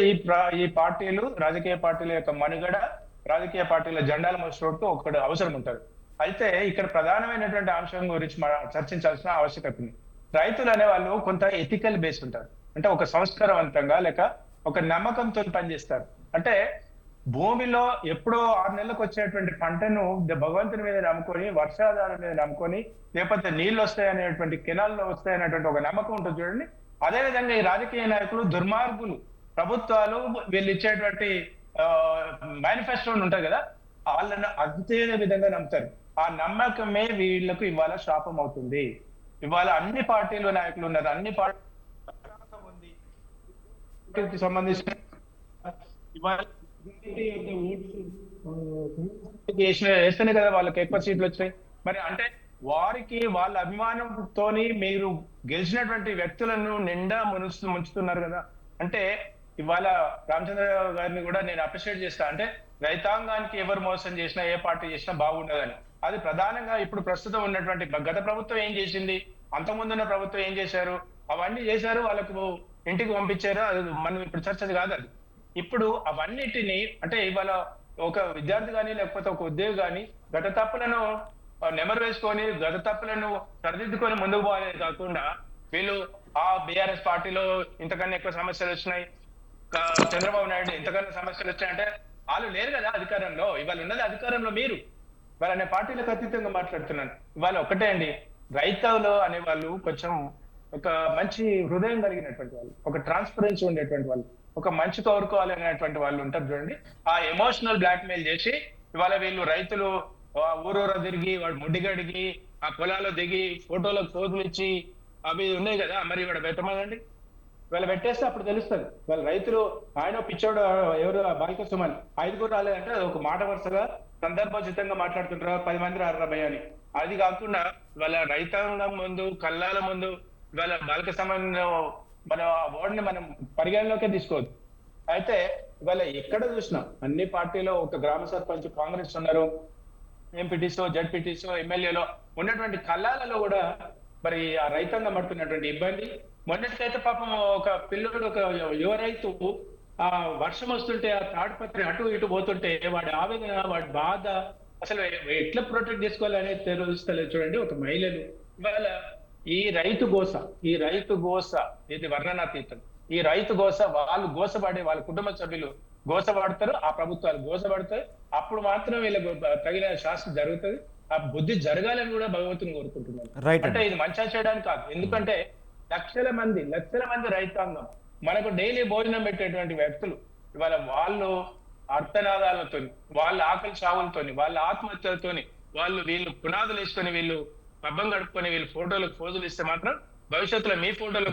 ఈ పార్టీలు, రాజకీయ పార్టీల యొక్క మనుగడ, రాజకీయ పార్టీల జెండాలు మోసేటట్టు ఒకటి అవసరం ఉంటారు. అయితే ఇక్కడ ప్రధానమైనటువంటి అంశం గురించి చర్చించాల్సిన ఆవశ్యకత ఉంది. రైతులు అనే వాళ్ళు కొంత ఎథికల్ బేస్ ఉంటారు, అంటే ఒక సంస్కారవంతంగా లేక ఒక నమ్మకంతో పనిచేస్తారు. అంటే భూమిలో ఎప్పుడో 6 నెలలకు వచ్చేటువంటి పంటను భగవంతుని మీద నమ్ముకొని, వర్షాధారం మీద నమ్ముకొని, లేకపోతే నీళ్ళు వస్తాయనేటువంటి కెనాల్లో వస్తాయనేటువంటి ఒక నమ్మకం ఉంటుంది చూడండి. అదేవిధంగా ఈ రాజకీయ నాయకులు దుర్మార్గులు, ప్రభుత్వాలు వీళ్ళు ఇచ్చేటువంటి మేనిఫెస్టో ఉంటాయి కదా, వాళ్ళని అదే విధంగా నమ్ముతారు. ఆ నమ్మకమే వీళ్ళకు ఇవాళ శాపం అవుతుంది. ఇవాళ అన్ని పార్టీలు నాయకులు ఉన్నారు, అన్ని పార్టీకి సంబంధించిన ఇవాళ వేస్తేనే కదా వాళ్ళకి ఎక్కువ సీట్లు వచ్చాయి. మరి అంటే వారికి వాళ్ళ అభిమానంతోని మీరు గెలిచినటువంటి వ్యక్తులను నిండా ముంచుతున్నారు కదా. అంటే ఇవాళ రామచంద్ర గారిని కూడా నేను అప్రిషియేట్ చేస్తా. అంటే రైతాంగానికి ఎవరు మోసం చేసినా, ఏ పార్టీ చేసినా బాగుండదని. అది ప్రధానంగా ఇప్పుడు ప్రస్తుతం ఉన్నటువంటి గత ప్రభుత్వం ఏం చేసింది, అంతకుముందున్న ప్రభుత్వం ఏం చేశారు, అవన్నీ చేశారు, వాళ్ళకు ఇంటికి పంపించారు. అది మనం ఇప్పుడు చర్చది కాదు. అది ఇప్పుడు అవన్నిటిని అంటే ఇవాళ ఒక విద్యార్థి కానీ లేకపోతే ఒక ఉద్యోగి కానీ గత తప్పులను నెమరు వేసుకొని, గత తప్పులను సరిదిద్దుకొని ముందుకు పోవాలని కాకుండా వీళ్ళు ఆ బీఆర్ఎస్ పార్టీలో ఇంతకన్నా ఎక్కువ సమస్యలు వచ్చినాయి, చంద్రబాబు నాయుడు ఇంతకన్నా సమస్యలు వచ్చాయంటే వాళ్ళు లేరు కదా అధికారంలో. ఇవాళ ఉన్నది అధికారంలో మీరు. ఇవాళ అనే పార్టీలకు అతీతంగా మాట్లాడుతున్నాను. ఇవాళ ఒకటే అండి, రైతులు అనేవాళ్ళు కొంచెం ఒక మంచి హృదయం కలిగినటువంటి వాళ్ళు, ఒక ట్రాన్స్పరెన్సీ ఉండేటువంటి వాళ్ళు, ఒక మంచి కోరుకోవాలనేటువంటి వాళ్ళు ఉంటారు చూడండి. ఆ ఎమోషనల్ బ్లాక్ మెయిల్ చేసి ఇవాళ వీళ్ళు రైతులు ఊరూర తిరిగి, వాడు ముడ్డిగడిగి, ఆ పొలాల్లో దిగి ఫోటోలకు పోజులు ఇచ్చి అవి ఉన్నాయి కదా, మరి ఇక్కడ పెట్టమనండి. వీళ్ళు పెట్టేస్తే అప్పుడు తెలుస్తుంది. వాళ్ళ రైతులు ఆయన పిచ్చోడు ఎవరు బాలిక సుమన్ 5 రాలేదంటే అది ఒక మాట వరుసగా సందర్భోచితంగా మాట్లాడుతుంటారు, 10 మంది రారా భయ అని. అది కాకుండా వాళ్ళ రైతాంగం ముందు, కళ్ళాల ముందు వాళ్ళ బాలిక సుమన్ మన వర్డ్ని మనం పరిగణలోకే తీసుకోవద్దు. అయితే ఇవాళ ఎక్కడ చూసినా అన్ని పార్టీలో ఒక గ్రామ సర్పంచ్ కాంగ్రెస్ ఉన్నారు, ఎంపీటీసో, జడ్పీటీసో, ఎమ్మెల్యేలో ఉన్నటువంటి కళ్ళాలలో కూడా మరి ఆ రైతాంగం పడుతున్నటువంటి ఇబ్బంది. మొన్నటికైతే పాపం ఒక పిల్లడు, ఒక యువ రైతు ఆ వర్షం వస్తుంటే ఆ తాడిపత్రి అటు ఇటు పోతుంటే వాడి ఆవేదన, వాడి బాధ అసలు ఎట్లా ప్రొటెక్ట్ చేసుకోవాలనేది తెలుస్తలేదు చూడండి. ఒక మహిళలు ఇవాళ ఈ రైతు గోస ఇది వర్ణనాతీతం. ఈ రైతు గోస వాళ్ళు గోసపడే, వాళ్ళ కుటుంబ సభ్యులు గోసపడతారు, ఆ ప్రభుత్వాలు గోసపడతాయి. అప్పుడు మాత్రం వీళ్ళకి తగిన శాస్త్రం జరుగుతుంది. ఆ బుద్ధి జరగాలని కూడా భగవంతుని కోరుకుంటున్నాను. అంటే ఇది మంచిగా చేయడానికి కాదు, ఎందుకంటే లక్షల మంది రైతాంగం మనకు డైలీ భోజనం పెట్టేటువంటి వ్యక్తులు ఇవాళ వాళ్ళు అర్థనాదాలతో, వాళ్ళ ఆకలి చావులతోని, వాళ్ళ ఆత్మహత్యలతోని వీళ్ళు పునాదులు వేసుకొని, వీళ్ళు పబ్బం గడుపుకొని, వీళ్ళు ఫోటోలకు పోజులు ఇస్తే మాత్రం భవిష్యత్తులో మీ ఫోటోలు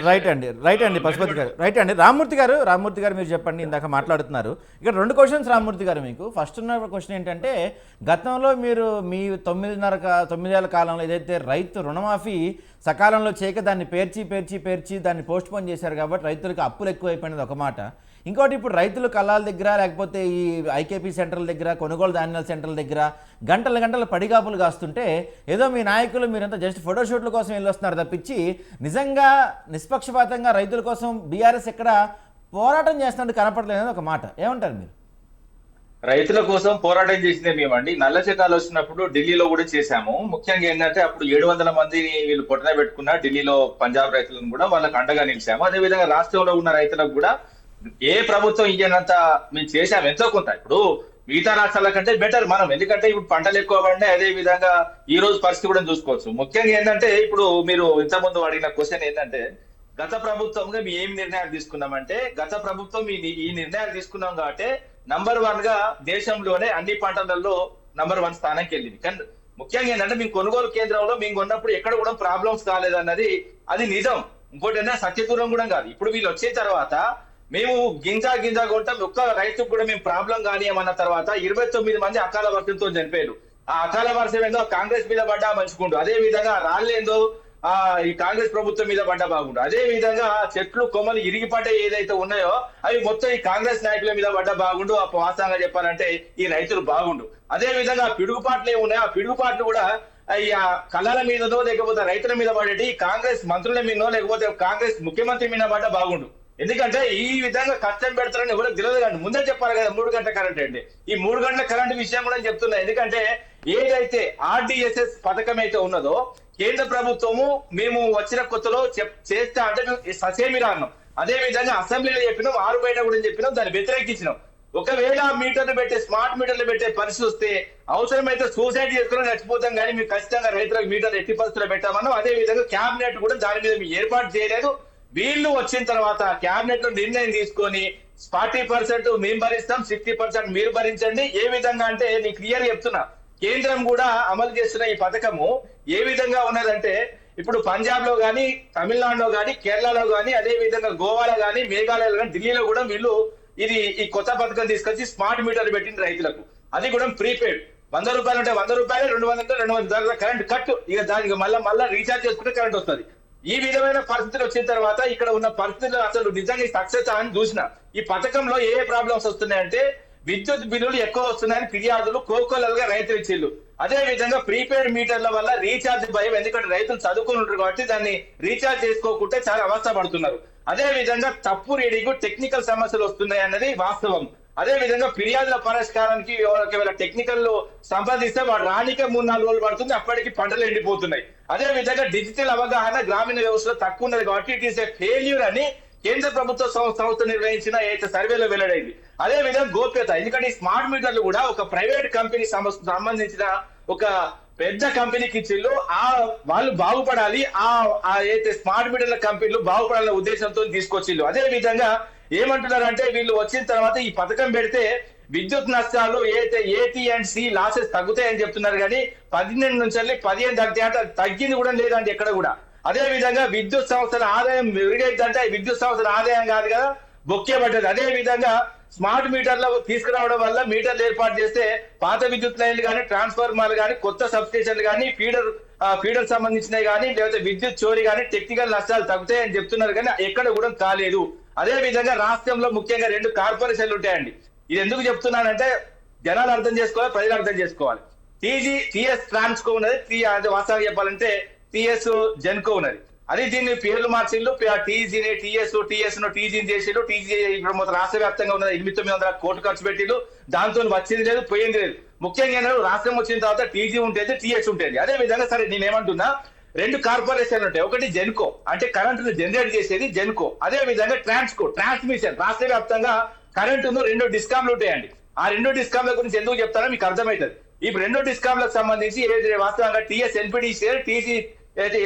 రైట్ అండి పశుపతి గారు. రైట్ అండి. రామ్మూర్తి గారు మీరు చెప్పండి, ఇందాక మాట్లాడుతున్నారు. ఇక్కడ 2 క్వశ్చన్స్ రామ్మూర్తి గారు మీకు. ఫస్ట్ ఉన్న క్వశ్చన్ ఏంటంటే, గతంలో మీరు మీ 9 ఏళ్ల కాలంలో ఏదైతే రైతు రుణమాఫీ సకాలంలో చేయక దాన్ని పేర్చి దాన్ని పోస్ట్ పోన్ చేశారు కాబట్టి రైతులకు అప్పులు ఎక్కువైపోయినది ఒక మాట. ఇంకోటి, ఇప్పుడు రైతులు కళ్ళాల దగ్గర లేకపోతే ఈ ఐకేపీ సెంటర్ల దగ్గర, కొనుగోలు ధాన్యాల సెంటర్ల దగ్గర గంటల పడిగాపులు కాస్తుంటే ఏదో మీ నాయకులు మీరంతా జస్ట్ ఫోటోషూట్ల కోసం వెళ్ళొస్తున్నారు తప్పించి నిజంగా నిష్పక్షపాతంగా రైతుల కోసం బీఆర్ఎస్ ఎక్కడ పోరాటం చేస్తున్నట్టు కనపడలేదు ఒక మాట. ఏమంటారు మీరు? రైతుల కోసం పోరాటం చేసిందే మేమండి. నల్ల చట్టాలు వచ్చినప్పుడు ఢిల్లీలో కూడా చేశాము. ముఖ్యంగా ఏంటంటే అప్పుడు 700 మందిని వీళ్ళు పొట్టన పెట్టుకున్న ఢిల్లీలో పంజాబ్ రైతులను కూడా వాళ్ళకి అండగా నిలిచాము. అదేవిధంగా రాష్ట్రంలో ఉన్న రైతులకు కూడా ఏ ప్రభుత్వం ఇయ్యనంత మేము చేశాము ఎంతో కొంత. ఇప్పుడు మిగతా రాష్ట్రాల కంటే బెటర్ మనం, ఎందుకంటే ఇప్పుడు పంటలు ఎక్కువ పడినాయి. అదే విధంగా ఈ రోజు పరిస్థితి కూడా చూసుకోవచ్చు. ముఖ్యంగా ఏంటంటే ఇప్పుడు మీరు ఇంతకుముందు అడిగిన క్వశ్చన్ ఏంటంటే, గత ప్రభుత్వంగా మేము ఏం నిర్ణయాలు తీసుకున్నామంటే, గత ప్రభుత్వం ఈ నిర్ణయాలు తీసుకున్నాం కాబట్టి నంబర్ 1 గా దేశంలోనే అన్ని పంటలలో నంబర్ 1 స్థానానికి వెళ్ళింది. కానీ ముఖ్యంగా ఏంటంటే మేము కొనుగోలు కేంద్రంలో మేము కొన్నప్పుడు ఎక్కడ కూడా ప్రాబ్లమ్స్ కాలేదన్నది అది నిజం. ఇంకోటి ఏంటంటే సత్యదూరం కూడా కాదు. ఇప్పుడు వీళ్ళు వచ్చిన తర్వాత మేము గింజ కొంటాం, ఒక్క రైతుకు కూడా మేము ప్రాబ్లం కానియమన్న తర్వాత 29 మంది అకాల వర్షంతో చనిపోయారు. ఆ అకాల వర్షం ఏందో కాంగ్రెస్ మీద పడ్డా మంచుకుంటూ, అదే విధంగా రాళ్ళేందో ఈ కాంగ్రెస్ ప్రభుత్వం మీద పడ్డా బాగుండు. అదే విధంగా చెట్లు కొమ్మలు ఇరిగిపడ్డ ఏదైతే ఉన్నాయో అవి మొత్తం ఈ కాంగ్రెస్ నాయకుల మీద పడ్డా బాగుండు. ఆ వాస్తవంగా చెప్పాలంటే ఈ రైతులు బాగుండు. అదే విధంగా పిడుగుపాట్లు ఏమున్నాయో ఆ పిడుగుపాట్లు కూడా ఈ కళల మీదనో లేకపోతే రైతుల మీద పడేటి కాంగ్రెస్ మంత్రుల మీదనో లేకపోతే కాంగ్రెస్ ముఖ్యమంత్రి మీద పడ్డా బాగుండు. ఎందుకంటే ఈ విధంగా కష్టం పెడతారని ఎవరికి తెలియదు కానీ ముందే చెప్పాలి కదా 3 గంటల కరెంట్ అండి. ఈ 3 గంటల కరెంట్ విషయం కూడా చెప్తున్నా. ఎందుకంటే ఏదైతే RDSS పథకం అయితే ఉన్నదో కేంద్ర ప్రభుత్వము మేము వచ్చిన కొత్తలో చేస్తా అంటే ససేమిరా అన్నాం. అదే విధంగా అసెంబ్లీలో చెప్పినాం, ఆరుబయట కూడా చెప్పినాం, దాన్ని వ్యతిరేకించినాం. ఒకవేళ మీటర్లు పెట్టే స్మార్ట్ మీటర్లు పెట్టే పరిస్థితి వస్తే అవసరమైతే సూసైడ్ చేసుకుని చచ్చిపోతాం కానీ మేము ఖచ్చితంగా రైతులకు మీటర్ ఎట్టి పరిస్థితుల్లో పెట్టామన్నాం. అదే విధంగా క్యాబినెట్ కూడా దాని మీద ఏర్పాటు చేయలేదు. వీళ్ళు వచ్చిన తర్వాత క్యాబినెట్ లో నిర్ణయం తీసుకొని 40% మేము భరిస్తాం, 60% మీరు భరించండి. ఏ విధంగా అంటే నేను క్లియర్ చెప్తున్నా, కేంద్రం కూడా అమలు చేస్తున్న ఈ పథకము ఏ విధంగా ఉన్నదంటే ఇప్పుడు పంజాబ్ లో గానీ, తమిళనాడులో గానీ, కేరళలో గానీ, అదే విధంగా గోవాలో గానీ, మేఘాలయలో గానీ, ఢిల్లీలో కూడా వీళ్ళు ఈ కొత్త పథకం తీసుకొచ్చి స్మార్ట్ మీటర్లు పెట్టిన రైతులకు. అది కూడా ప్రీపెయిడ్. 100 రూపాయలు అంటే 100 రూపాయలు, 200 అంటే 200 కరెంట్ కట్. ఇక దానికి మళ్ళా రీఛార్జ్ చేసుకుంటే కరెంట్ వస్తుంది. ఈ విధమైన పరిస్థితులు వచ్చిన తర్వాత ఇక్కడ ఉన్న పరిస్థితులు అసలు నిజంగా సక్సెస్ అని చూసిన. ఈ పథకంలో ఏ ప్రాబ్లమ్స్ వస్తున్నాయంటే విద్యుత్ బిల్లులు ఎక్కువ వస్తున్నాయని ఫిర్యాదులు కోకోలలుగా రైతులు ఇచ్చిళ్ళు. అదే విధంగా ప్రీపెయిడ్ మీటర్ల వల్ల రీఛార్జ్ భయం, ఎందుకంటే రైతులు చదువుకుని ఉంటారు కాబట్టి దాన్ని రీఛార్జ్ చేసుకోకుంటే చాలా అవస్థ పడుతున్నారు. అదే విధంగా తప్పు రీడింగ్, టెక్నికల్ సమస్యలు వస్తున్నాయి అన్నది వాస్తవం. అదే విధంగా ఫిర్యాదుల పరిష్కారానికి ఒకవేళ టెక్నికల్ సంపాదిస్తే వాడు రానికే 3-4 రోజులు పడుతుంది, అప్పటికి పంటలు ఎండిపోతున్నాయి. అదే విధంగా డిజిటల్ అవగాహన గ్రామీణ వ్యవస్థలో తక్కువ ఉన్నది కాబట్టి ఇట్ ఈస్ ఏ ఫెయిల్యూర్ అని కేంద్ర ప్రభుత్వ సంస్థ నిర్వహించిన ఏదైతే సర్వేలో వెల్లడైంది. అదే విధంగా గోప్యత, ఎందుకంటే ఈ స్మార్ట్ మీటర్లు కూడా ఒక ప్రైవేట్ కంపెనీ సంబంధించిన ఒక పెద్ద కంపెనీకి ఇచ్చిళ్ళు. వాళ్ళు బాగుపడాలి, ఏదైతే స్మార్ట్ మీటర్ల కంపెనీలు బాగుపడాలనే ఉద్దేశంతో తీసుకొచ్చిళ్ళు. అదే విధంగా ఏమంటున్నారంటే వీళ్ళు వచ్చిన తర్వాత ఈ పథకం పెడితే విద్యుత్ నష్టాలు ఏదైతే AT&C లాసెస్ తగ్గుతాయని చెప్తున్నారు కానీ 12 నుంచి 15 తగ్గితే తగ్గింది కూడా లేదండి ఎక్కడ కూడా. అదే విధంగా విద్యుత్ సంస్థల ఆదాయం మెరుగైందంటే విద్యుత్ సంస్థల ఆదాయం కాదు కదా, బొక్కే పడ్డది. అదే విధంగా స్మార్ట్ మీటర్లు తీసుకురావడం వల్ల మీటర్లు ఏర్పాటు చేస్తే పాత విద్యుత్ లైన్లు కానీ, ట్రాన్స్ఫార్మర్లు కానీ, కొత్త సబ్స్టేషన్లు కానీ, ఫీడర్ సంబంధించినవి కానీ, లేకపోతే విద్యుత్ చోరీ కానీ టెక్నికల్ నష్టాలు తగ్గుతాయని చెప్తున్నారు కానీ ఎక్కడ కూడా కాలేదు. అదే విధంగా రాష్ట్రంలో ముఖ్యంగా 2 కార్పొరేషన్లు ఉంటాయండి. ఇది ఎందుకు చెప్తున్నానంటే జనాలు అర్థం చేసుకోవాలి, ప్రజలు అర్థం చేసుకోవాలి. TS ట్రాన్స్కో ఉన్నది, వాస్తవంగా చెప్పాలంటే TS జెన్కో ఉన్నది. అది దీన్ని పేర్లు మార్చిళ్ళు, TGని TSను చేసిళ్ళు. TG ఇప్పుడు మొత్తం రాష్ట్ర వ్యాప్తంగా ఉన్నది 800-900 కోట్లు ఖర్చు పెట్టిళ్ళు. దాంతో వచ్చింది లేదు, పోయింది లేదు. ముఖ్యంగా రాష్ట్రం వచ్చిన తర్వాత TG ఉంటుంది, TS ఉంటుంది. అదే విధంగా సరే నేనేమంటున్నా, 2 కార్పొరేషన్లు ఉంటాయి. ఒకటి జెన్కో అంటే కరెంటును జనరేట్ చేసేది జెన్కో. అదే విధంగా ట్రాన్స్కో ట్రాన్స్మిషన్, రాష్ట్ర వ్యాప్తంగా కరెంటును 2 డిస్కామ్లు ఉంటాయండి. ఆ 2 డిస్కామ్ల గురించి ఎందుకు చెప్తారో మీకు అర్థమవుతుంది. ఈ 2 డిస్కామ్లకు సంబంధించి వాస్తవంగా TS NPDCL, TG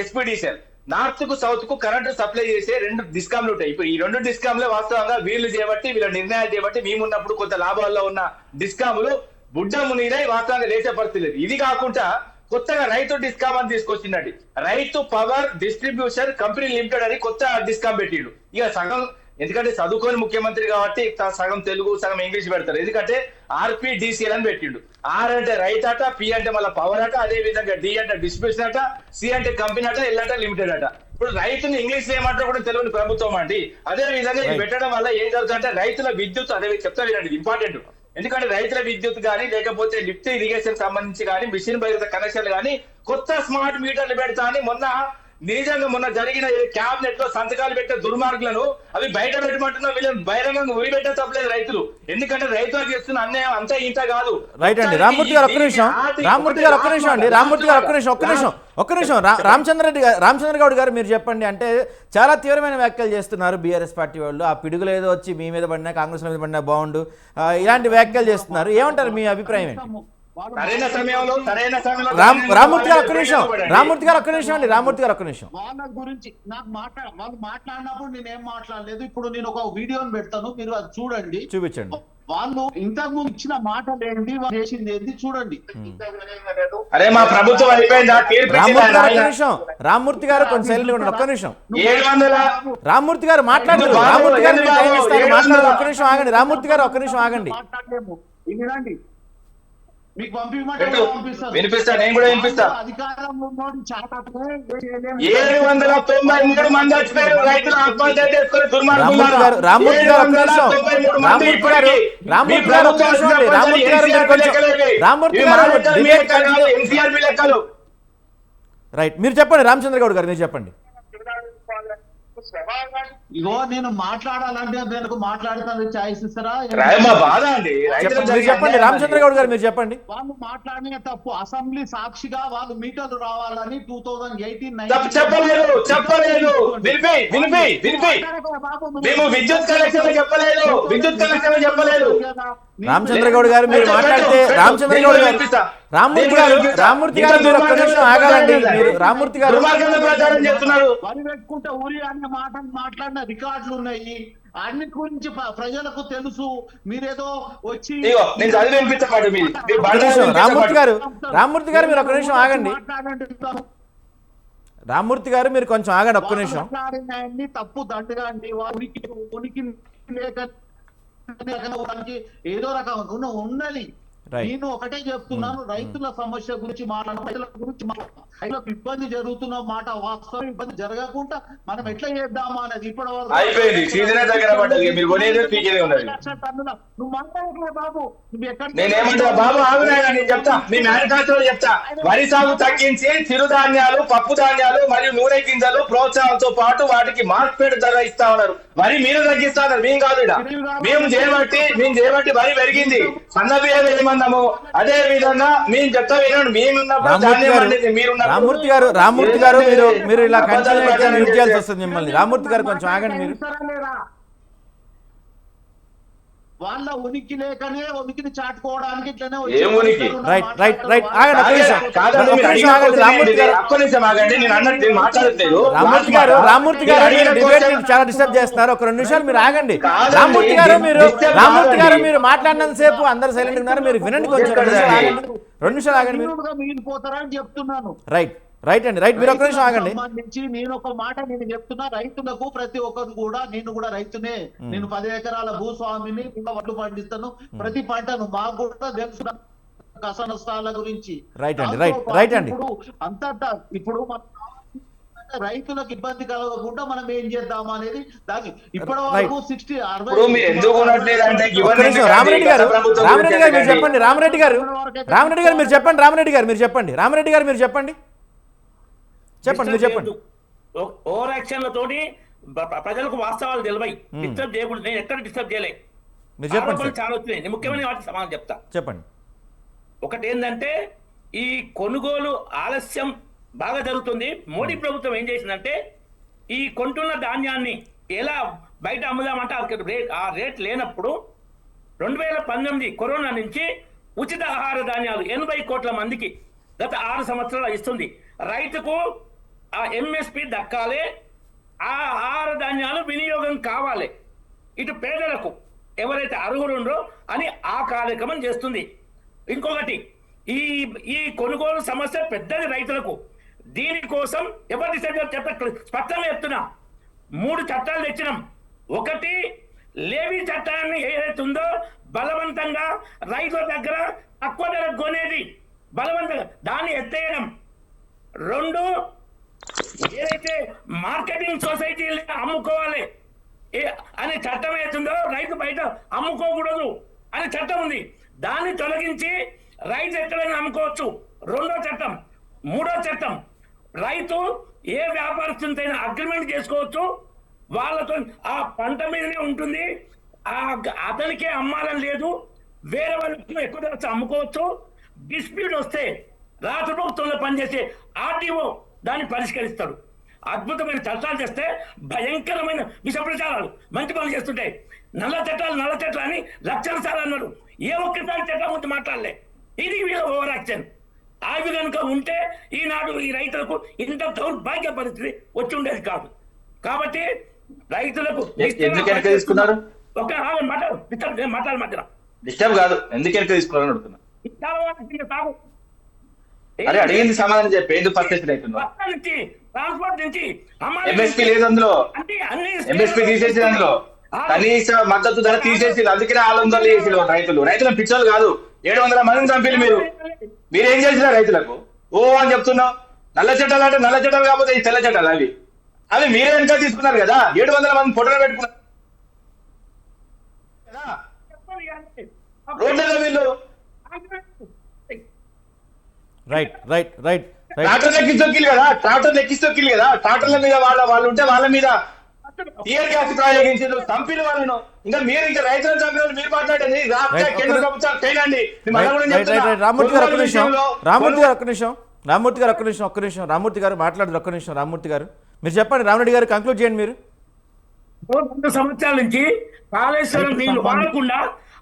SPDCL north కు సౌత్ కు కరెంటు సప్లై చేసే 2 డిస్కామ్లు ఉంటాయి. ఇప్పుడు ఈ 2 డిస్కామ్లే వాస్తవంగా వీళ్ళు చేయబట్టి, వీళ్ళ నిర్ణయాలు చేయబట్టి మేమున్నప్పుడు కొంత లాభాల్లో ఉన్న డిస్కాములు బుడ్డ మునిగినాయి, వాస్తవంగా లేచే పరిస్థితి లేదు. ఇది కాకుండా కొత్తగా రైతు డిస్కామ్ అని తీసుకొచ్చిందండి. రైతు పవర్ డిస్ట్రిబ్యూషన్ కంపెనీ లిమిటెడ్ అని కొత్త డిస్కామ్ పెట్టిండు. ఇక సగం, ఎందుకంటే చదువుకోని ముఖ్యమంత్రి కాబట్టి సగం తెలుగు సగం ఇంగ్లీష్ పెడతారు. ఎందుకంటే RPDCL అని పెట్టిండు. R అంటే రైతు అట, P అంటే మళ్ళీ పవర్ అట, అదే విధంగా D అంటే డిస్ట్రిబ్యూషన్ అట, C అంటే కంపెనీ అట, L అంటే లిమిటెడ్ అట. ఇప్పుడు రైతుని ఇంగ్లీష్ ఏమంటారు కూడా తెలియని ప్రభుత్వం అండి. అదే విధంగా ఇది పెట్టడం వల్ల ఏం జరుగుతుందంటే రైతుల విద్యుత్, అదే చెప్తా వినండి, ఇంపార్టెంట్. ఎందుకంటే రైతుల విద్యుత్ కానీ, లేకపోతే లిఫ్ట్ ఇరిగేషన్ సంబంధించి కానీ, మిషన్ బహిర్గత కనెక్షన్లు కానీ కొత్త స్మార్ట్ మీటర్లు పెడతా అని మొన్న జరిగిన క్యాబినెట్ లో సంతకాలు పెట్టే దుర్మార్గులను అవి బయట పెట్టమంటున్నా, వీళ్ళని బహిరంగంగా ఉరిపెట్టే తప్పలేదు రైతులు. ఎందుకంటే రైతులకు చేస్తున్న అన్యాయం అంతా ఇంత కాదు. రైట్ అండి. రామ్మూర్తి గారు ఒక్క నిమిషం రామచంద్ర గౌడ్ గారు మీరు చెప్పండి. అంటే చాలా తీవ్రమైన వ్యాఖ్యలు చేస్తున్నారు బీఆర్ఎస్ పార్టీ వాళ్ళు. ఆ పిడుగులు ఏదో వచ్చి మీ మీద పడినా, కాంగ్రెస్ మీద పడినా బాగుండు, ఇలాంటి వ్యాఖ్యలు చేస్తున్నారు. ఏమంటారు, మీ అభిప్రాయం ఏంటి? సరైన సమయంలో రామ్మూర్తి గారు ఒక్క నిమిషం వాళ్ళ గురించి నాకు వాళ్ళు మాట్లాడినప్పుడు నేనేం మాట్లాడలేదు. ఇప్పుడు నేను ఒక వీడియోని పెడతాను, మీరు అది చూపించండి. వాళ్ళు ఇంతకు ముందు ఇచ్చిన మాటలు ఏంటి, వాళ్ళు చేసింది ఏంటి చూడండి. అరే మా ప్రభుత్వం అయిపోయిందా? రామ్మూర్తి గారు కొంచెం సైలెంట్ ఉండండి ఒక్క నిమిషం. రామ్మూర్తి గారు మాట్లాడలేదు. రామ్మూర్తి గారు ఒక్క నిమిషం ఆగండి. రామ్మూర్తి గారు ఒక్క నిమిషం ఆగండి. మాట్లాడలేము. మీకు పంపించమంటే పెట్టు. పంపిస్తారు. వినిపిస్తా, నేను కూడా వినిపిస్తా. అధికారంలో ఉన్నోడు చాటతో 793 మంది వచ్చిపోయారు రైతులు ఆత్మహత్య చేసుకుని రామ్మూర్తి గారు రామ్మూర్తి గారు ఒక్క నిమిషం రామ్మూర్తి గారు రామ్మూర్తి గారు ఒక్క నిమిషం అండి రామ్మూర్తి గారు మీరు కొంచెం రామ్మూర్తి గారు డిబేట్ ఎన్సీఆర్బీ లెక్కలు. రైట్ మీరు చెప్పండి రామచంద్ర గౌడ్ గారు మీరు చెప్పండి. ఇగో నేను మాట్లాడాలంటే నేను మాట్లాడతాను ఛాయిస్ ఇస్తారా? రాయమ్మా బాధ అండి. మీరు చెప్పండి రామచంద్ర గౌడ్ గారు మీరు చెప్పండి. వాళ్ళు మాట్లాడిన తప్పు అసెంబ్లీ సాక్షిగా వాళ్ళు మీటర్లు రావాలని 2018 చెప్పలేదు. వినిపి మేము విద్యుత్ కనెక్షన్ చెప్పలేదు. రామచంద్ర గౌడ్ గారు మీరు మాట్లాడితే రామచంద్ర గౌడ్ గారు రామ్మూర్తి గారు మీరు ఒక్క నిమిషం ఆగాలండి. మీరు రామ్మూర్తి గారు ప్రచారం చేస్తున్నారు. వరి పెట్టుకుంటే ఊరి అనే మాటలు మాట్లాడిన రికార్డులు ఉన్నాయి. అన్ని గురించి ప్రజలకు తెలుసు. మీరేదో వచ్చి నేను చదివి వినిపించమాట రామ్మూర్తి గారు మీరు ఒక్క నిమిషం ఆగండి. రామ్మూర్తి గారు మీరు కొంచెం ఆగండి ఒక్క నిమిషం. మాట్లాడినాయన్ని తప్పు దండగా అండి. ఉనికి లేక ఏదో రకంగా ఉన్నది. నేను ఒకటే చెప్తున్నాను, రైతుల సమస్య గురించి రైతులకు ఇబ్బంది జరుగుతున్న మాట వాస్తవం. ఇబ్బంది జరగకుండా మనం ఎట్లా చేద్దామా అనేది ఇప్పటి వరకు అయిపోయింది. సీజనే దగ్గర పడ్డది. మీరు కొనేది పీకేది ఉన్నది. నువ్వు మాట్లాడట్లే బాబు. నువ్వు ఎక్కడ నేనేమంటా బాబు ఆగునాయన నేను చెప్తా. మీ మేనిఫెస్టోలో చెప్తా. వరి సాగు తగ్గించి చిరుధాన్యాలు, పప్పు ధాన్యాలు మరియు నూనె గింజలు ప్రోత్సాహంతో పాటు వాటికి మార్కెట్ ధర ఇస్తా ఉన్నారు. వరి మీరు తగ్గిస్తా ఉన్నారు. మేము కాదు. మేము చేయబట్టి వరి పెరిగింది. సన్న బియ్యం ఏమన్నాము అదే విధంగా మేము చెప్తా వినండి. రామ్మూర్తి గారు మీరు ఇలా కంటిన్యూ చేయాల్సి వస్తుంది మిమ్మల్ని. రామ్మూర్తి గారు కొంచెం ఆగండి మీరు. వాళ్ళ ఉనికి లేకనే ఉనికిని చాటుకోవడానికి ఇట్లనే రామ్మూర్తి గారు డిబేట్ చాలా డిస్టర్బ్ చేస్తున్నారు. ఒక 2 నిమిషాలు మీరు ఆగండి. రామ్మూర్తి గారు మీరు మాట్లాడినంత సేపు అందరు సైలెంట్ ఉన్నారు. మీరు వినండి కొంచెం 2 నిమిషాలు ఆగండి మీరు పోతారని చెప్తున్నాను. రైట్ అండి మీరు ఒక్క నిమిషం ఆగండి. సంబంధించి నేను ఒక మాట నేను చెప్తున్నా. రైతులకు ప్రతి ఒక్కరు కూడా నేను కూడా రైతునే. నేను 10 ఎకరాల భూస్వామిని. ఇంకా వడ్లు పండిస్తాను. ప్రతి పంటను మాకు కూడా తెలుసు కష్ట నష్టాల గురించి. రైట్ అండి అంతటా ఇప్పుడు రైతులకు ఇబ్బంది కలగకుండా మనం ఏం చేద్దామా అనేది దాన్ని ఇప్పటి వరకు 60 రామరెడ్డి గారు మీరు చెప్పండి. రామరెడ్డి గారు మీరు చెప్పండి. ఓవర్ యాక్షన్లతోటి ప్రజలకు వాస్తవాలు తెలివై డిస్టర్బ్ చేయకూడదు. నేను ఎక్కడ డిస్టర్బ్ చేయలే. మీరు చెప్పండి. చాలా వచ్చినాయి. ముఖ్యమైన వాటికి సమాధానం చెప్తా. చెప్పండి. ఒకటి ఏంటంటే ఈ కొనుగోలు ఆలస్యం బాగా జరుగుతుంది. మోడీ ప్రభుత్వం ఏం చేసిందంటే ఈ కొంటున్న ధాన్యాన్ని ఎలా బయట అమ్ముదామంటే ఆ రేట్ లేనప్పుడు 2019 కరోనా నుంచి ఉచిత ఆహార ధాన్యాలు 80 కోట్ల మందికి గత 6 సంవత్సరాలు ఇస్తుంది. రైతుకు ఆ ఎంఎస్పి దక్కాలి. ఆ ఆహార ధాన్యాలు వినియోగం కావాలి. ఇటు పేదలకు ఎవరైతే అర్హులు ఉండరో అని ఆ కార్యక్రమం చేస్తుంది. ఇంకొకటి ఈ కొనుగోలు సమస్య పెద్దది రైతులకు. దీనికోసం ఎవరి స్పష్టంగా చెప్తున్నా. 3 చట్టాలు తెచ్చినాం. ఒకటి లేవీ చట్టాన్ని ఏదైతే ఉందో బలవంతంగా రైతుల దగ్గర తక్కువ ధరకు కొనేది బలవంతంగా దాన్ని ఎత్తేయడం. 2 ఏదైతే మార్కెటింగ్ సొసైటీలు అమ్ముకోవాలి అనే చట్టం ఏతుందో రైతు బయట అమ్ముకోకూడదు అనే చట్టం ఉంది. దాన్ని తొలగించి రైతు ఎక్కడైనా అమ్ముకోవచ్చు. 2వ చట్టం. 3వ చట్టం రైతు ఏ వ్యాపారస్తులైనా అగ్రిమెంట్ చేసుకోవచ్చు. వాళ్ళతో ఆ పంట మీదనే ఉంటుంది. అతనికే అమ్మాలని లేదు. వేరే వాళ్ళకి ఎక్కువ ధర అమ్ముకోవచ్చు. డిస్ప్యూట్ వస్తే రాష్ట్ర ప్రభుత్వంలో పనిచేసే ఆర్టీఓ దాన్ని పరిష్కరిస్తాడు. అద్భుతమైన చట్టాలు చేస్తే భయంకరమైన విష ప్రచారాలు మంచి పనులు చేస్తుంటాయి. నల్ల చట్టాలు అని లక్షల సార్లు అన్నాడు. ఏ ఒక్కసారి చట్టం గురించి మాట్లాడలే. ఇది వీళ్ళ ఓవర్ యాక్షన్. అవి కనుక ఉంటే ఈనాడు ఈ రైతులకు ఇంత దౌర్భాగ్య పరిస్థితి వచ్చి ఉండేది కాదు. కాబట్టి రైతులకు తీసుకున్నారు ఒక మాట్లాడమంటున్నా. డిస్టర్బ్ కాదు. ఎందుకు వెనక తీసుకున్నారని అడుగుతున్నా. అడిగింది సమాధానం చెప్పి ఎందుకు పర్చేస్ అవుతున్నా. ట్రాన్స్పోర్ట్ నుంచి ఎంఎస్పీ లేదు అందులో. ఎంఎస్పీ తీసేసి అందులో కనీస మద్దతు ధర తీసేసి అందుకనే 600 రైతులను పిచ్చోళ్ళు కాదు. 700 మందిని చంపిల్లు మీరు ఏం చేసినారు రైతులకు? ఓ అని చెప్తున్నావు. నల్ల చట్టాలు అంటే నల్ల చట్టాలు కాకపోతే ఈ తెల్ల చట్టాలు అవి మీరే వెనక తీసుకున్నారు కదా. 700 మంది ఫోటోలు పెట్టుకున్నారు రోడ్లలో వీళ్ళు. Right right right right tractor ఎక్కిస్తొక్కిలు కదా, ట్రాక్టర్ల మీద వాళ్ళు ఉంటే వాళ్ళ మీద టీఆర్ గ్యాస్ ప్రయోగించారు, చంపిన వాళ్ళను. ఇంకా మీరు ఇంకా రైతులను చంపిన మీరు మాట్లాడండి. కేంద్ర ప్రభుత్వాలు చేయండి. రామూర్తి గారు ఒక్క నిమిషం రామూర్తి గారు మాట్లాడదు ఒక్క నిమిషం. రామూర్తి గారు మీరు చెప్పండి. రామరెడ్డి గారు కంక్లూడ్ చేయండి మీరు. 2 సంవత్సరాల నుంచి కాళేశ్వరం నీళ్లు వాడకుండా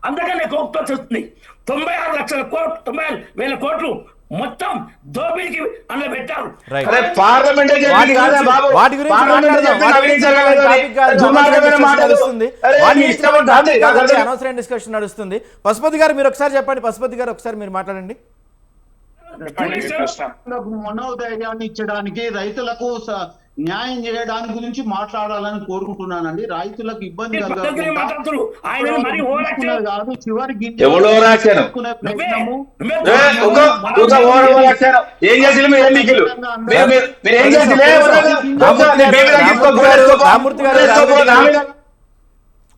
అందుకనే కోపం వస్తుంది. 96,00,000 కోట్లు మొత్తం దోపిడీకి అందులో పెట్టారు. అనవసరం డిస్కషన్ నడుస్తుంది. పశుపతి గారు మీరు ఒకసారి చెప్పండి. పశుపతి గారు ఒకసారి మీరు మాట్లాడండి. మనోధైర్యాన్ని ఇచ్చడానికి, రైతులకు న్యాయం చేయడానికి గురించి మాట్లాడాలని కోరుకుంటున్నానండి. రైతులకు ఇబ్బంది కాదు, చివరికి ఎవరో రాశాను ఏం చేసి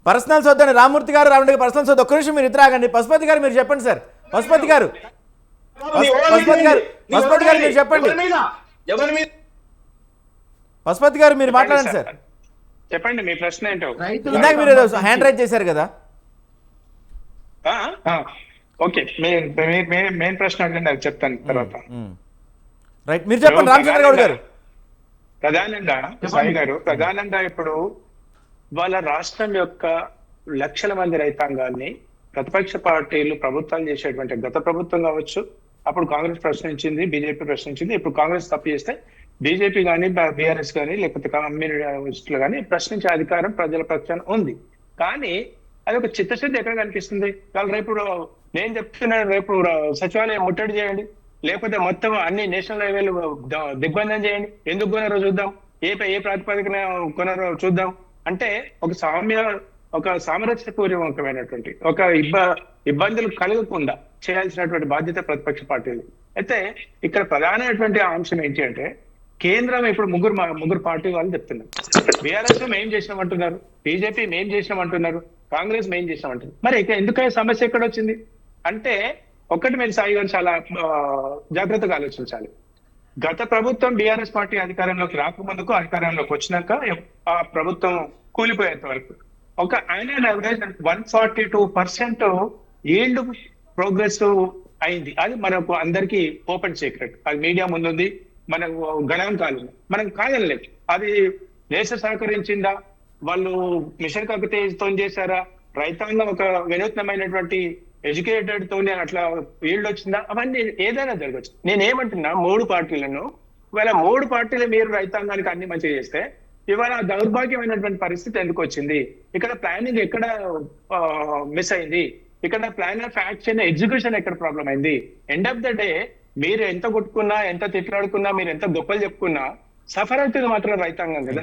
పర్సనల్స్ వద్దండి. రామూర్తి గారు రామరెడ్డి గారు పర్సనల్స్ వద్దు. ఒక్క నిమిషం మీరు ఇద్దరు ఆగండి. పశుపతి గారు మీరు చెప్పండి సార్. పశుపతి గారు మీరు చెప్పండి. పశుపతి గారు మీరు మాట్లాడండి సార్. చెప్పండి మీ ప్రశ్న ఏంటో. ఇందాక మీరు హ్యాండ్ రైజ్ చేశారు కదా. ఓకే, మెయిన్ ప్రశ్న అడగండి, అది చెప్తాను తర్వాత. రైట్, మీరు చెప్పండి. రామచంద్ర గౌడ్ గారు. ప్రధానంగా సాయి గారు, ప్రధానంగా ఇప్పుడు వాళ్ళ రాష్ట్రం యొక్క లక్షల మంది రైతాంగాన్ని ప్రతిపక్ష పార్టీలు ప్రభుత్వాలు చేసేటువంటి, గత ప్రభుత్వం కావచ్చు, అప్పుడు కాంగ్రెస్ ప్రశ్నించింది, బీజేపీ ప్రశ్నించింది, ఇప్పుడు కాంగ్రెస్ తప్పు చేస్తే బీజేపీ కానీ బీఆర్ఎస్ కానీ లేకపోతే కమ్యూనిస్టులు కానీ ప్రశ్నించే అధికారం ప్రజల పక్షాన ఉంది. కానీ అది ఒక చిత్తశుద్ధి ఎక్కడ కనిపిస్తుంది? వాళ్ళు రేపు నేను చెప్తున్నాను, రేపు సచివాలయం ముట్టడి చేయండి, లేకపోతే మొత్తం అన్ని నేషనల్ హైవేలు దిగ్బంధం చేయండి. ఎందుకు కొనరో చూద్దాం, ఏ ప్రాతిపదికన కొనరో చూద్దాం అంటే ఒక సామరస్యపూర్వకమైనటువంటి ఒక ఇబ్బందులు కలగకుండా చేయాల్సినటువంటి బాధ్యత ప్రతిపక్ష పార్టీలు. అయితే ఇక్కడ ప్రధానమైనటువంటి అంశం ఏంటి అంటే, కేంద్రం ఇప్పుడు ముగ్గురు పార్టీ వాళ్ళు చెప్తున్నారు. బీఆర్ఎస్ మేం చేసినామంటున్నారు, బీజేపీ మేం చేసినామంటున్నారు, కాంగ్రెస్ మేం చేసినామంటున్నారు. మరి ఇక ఎందుకని సమస్య ఎక్కడ వచ్చింది అంటే, ఒక్కటి మీరు సాయి గారు చాలా జాగ్రత్తగా ఆలోచించాలి. గత ప్రభుత్వం బీఆర్ఎస్ పార్టీ అధికారంలోకి రాకముందుకు, అధికారంలోకి వచ్చినాక ఆ ప్రభుత్వం కూలిపోయేంత వరకు ఒక ఆయన 142% ఈల్డ్ ప్రోగ్రెస్ అయింది. అది మనకు అందరికీ ఓపెన్ సీక్రెట్, అది మీడియా ముందుంది, మనకు గణాంకాలు మనం కాదనలేదు. అది దేశ సహకరించిందా, వాళ్ళు మిషన్ కాకతీయతో చేశారా, రైతాంగం ఒక వినూత్నమైనటువంటి ఎడ్యుకేటెడ్ తోనే అట్లా ఈల్డ్ వచ్చిందా, అవన్నీ ఏదైనా జరగచ్చు. నేనేమంటున్నా, 3 పార్టీలను ఇవాళ 3 పార్టీలు మీరు రైతాంగానికి అన్ని మంచిగా చేస్తే ఇవాళ దౌర్భాగ్యమైనటువంటి పరిస్థితి ఎందుకు వచ్చింది? ఇక్కడ ప్లానింగ్ ఎక్కడ మిస్ అయింది? ఇక్కడ ప్లాన్ ఆఫ్ యాక్షన్ ఎగ్జిక్యూషన్ ఎక్కడ ప్రాబ్లం అయింది? ఎండ్ ఆఫ్ ద డే మీరు ఎంత కొట్టుకున్నా, ఎంత తిట్లాడుకున్నా, మీరు ఎంత గొప్పలు చెప్పుకున్నా, సఫర్ అవుతుంది మాత్రం రైతాంగం కదా.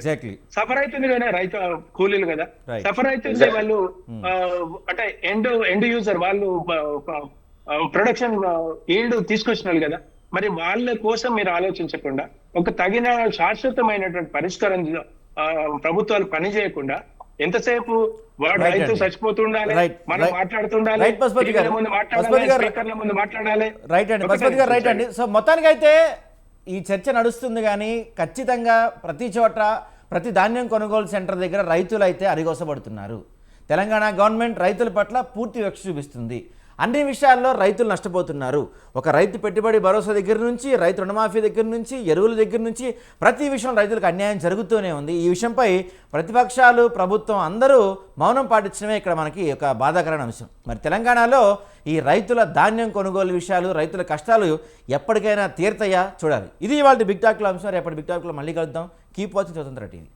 సఫర్ అవుతుంది కదా రైతు కూలీలు కదా, సఫర్ అవుతుంది వాళ్ళు. అంటే ఎండ్ యూజర్ వాళ్ళు ప్రొడక్షన్ ఈల్డ్ తీసుకొచ్చిన వాళ్ళు కదా. మరి వాళ్ళ కోసం మీరు ఆలోచించకుండా, ఒక తగిన శాశ్వతమైనటువంటి పరిష్కారం ప్రభుత్వాలు పని చేయకుండా ఎంతసేపు వాడు రైతు చచ్చిపోతుండాలి, మనం మాట్లాడుతుండాలి, స్పీకర్ల ముందు మాట్లాడాలి. రైట్ అండి పశుపతి గారు, రైట్ అండి. సో మొత్తానికైతే ఈ చర్చ నడుస్తుంది, కానీ ఖచ్చితంగా ప్రతి చోట ప్రతి ధాన్యం కొనుగోలు సెంటర్ దగ్గర రైతులు అయితే అరిగోసపడుతున్నారు. తెలంగాణ గవర్నమెంట్ రైతుల పట్ల పూర్తి వివక్ష చూపిస్తుంది. అన్ని విషయాల్లో రైతులు నష్టపోతున్నారు. ఒక రైతు పెట్టుబడి భరోసా దగ్గర నుంచి, రైతు రుణమాఫీ దగ్గర నుంచి, ఎరువుల దగ్గర నుంచి ప్రతి విషయం రైతులకు అన్యాయం జరుగుతూనే ఉంది. ఈ విషయంపై ప్రతిపక్షాలు, ప్రభుత్వం అందరూ మౌనం పాటించడమే ఇక్కడ మనకి ఒక బాధాకరమైన అంశం. మరి తెలంగాణలో ఈ రైతుల ధాన్యం కొనుగోలు విషయాలు, రైతుల కష్టాలు ఎప్పటికైనా తీరుతాయా చూడాలి. ఇది ఇవాళ బిగ్ టాక్లో అంశం. రేపటి బిగ్ టాక్లో మళ్ళీ కలుద్దాం. కీప్ వాచింగ్ స్వతంత్ర టీవీ.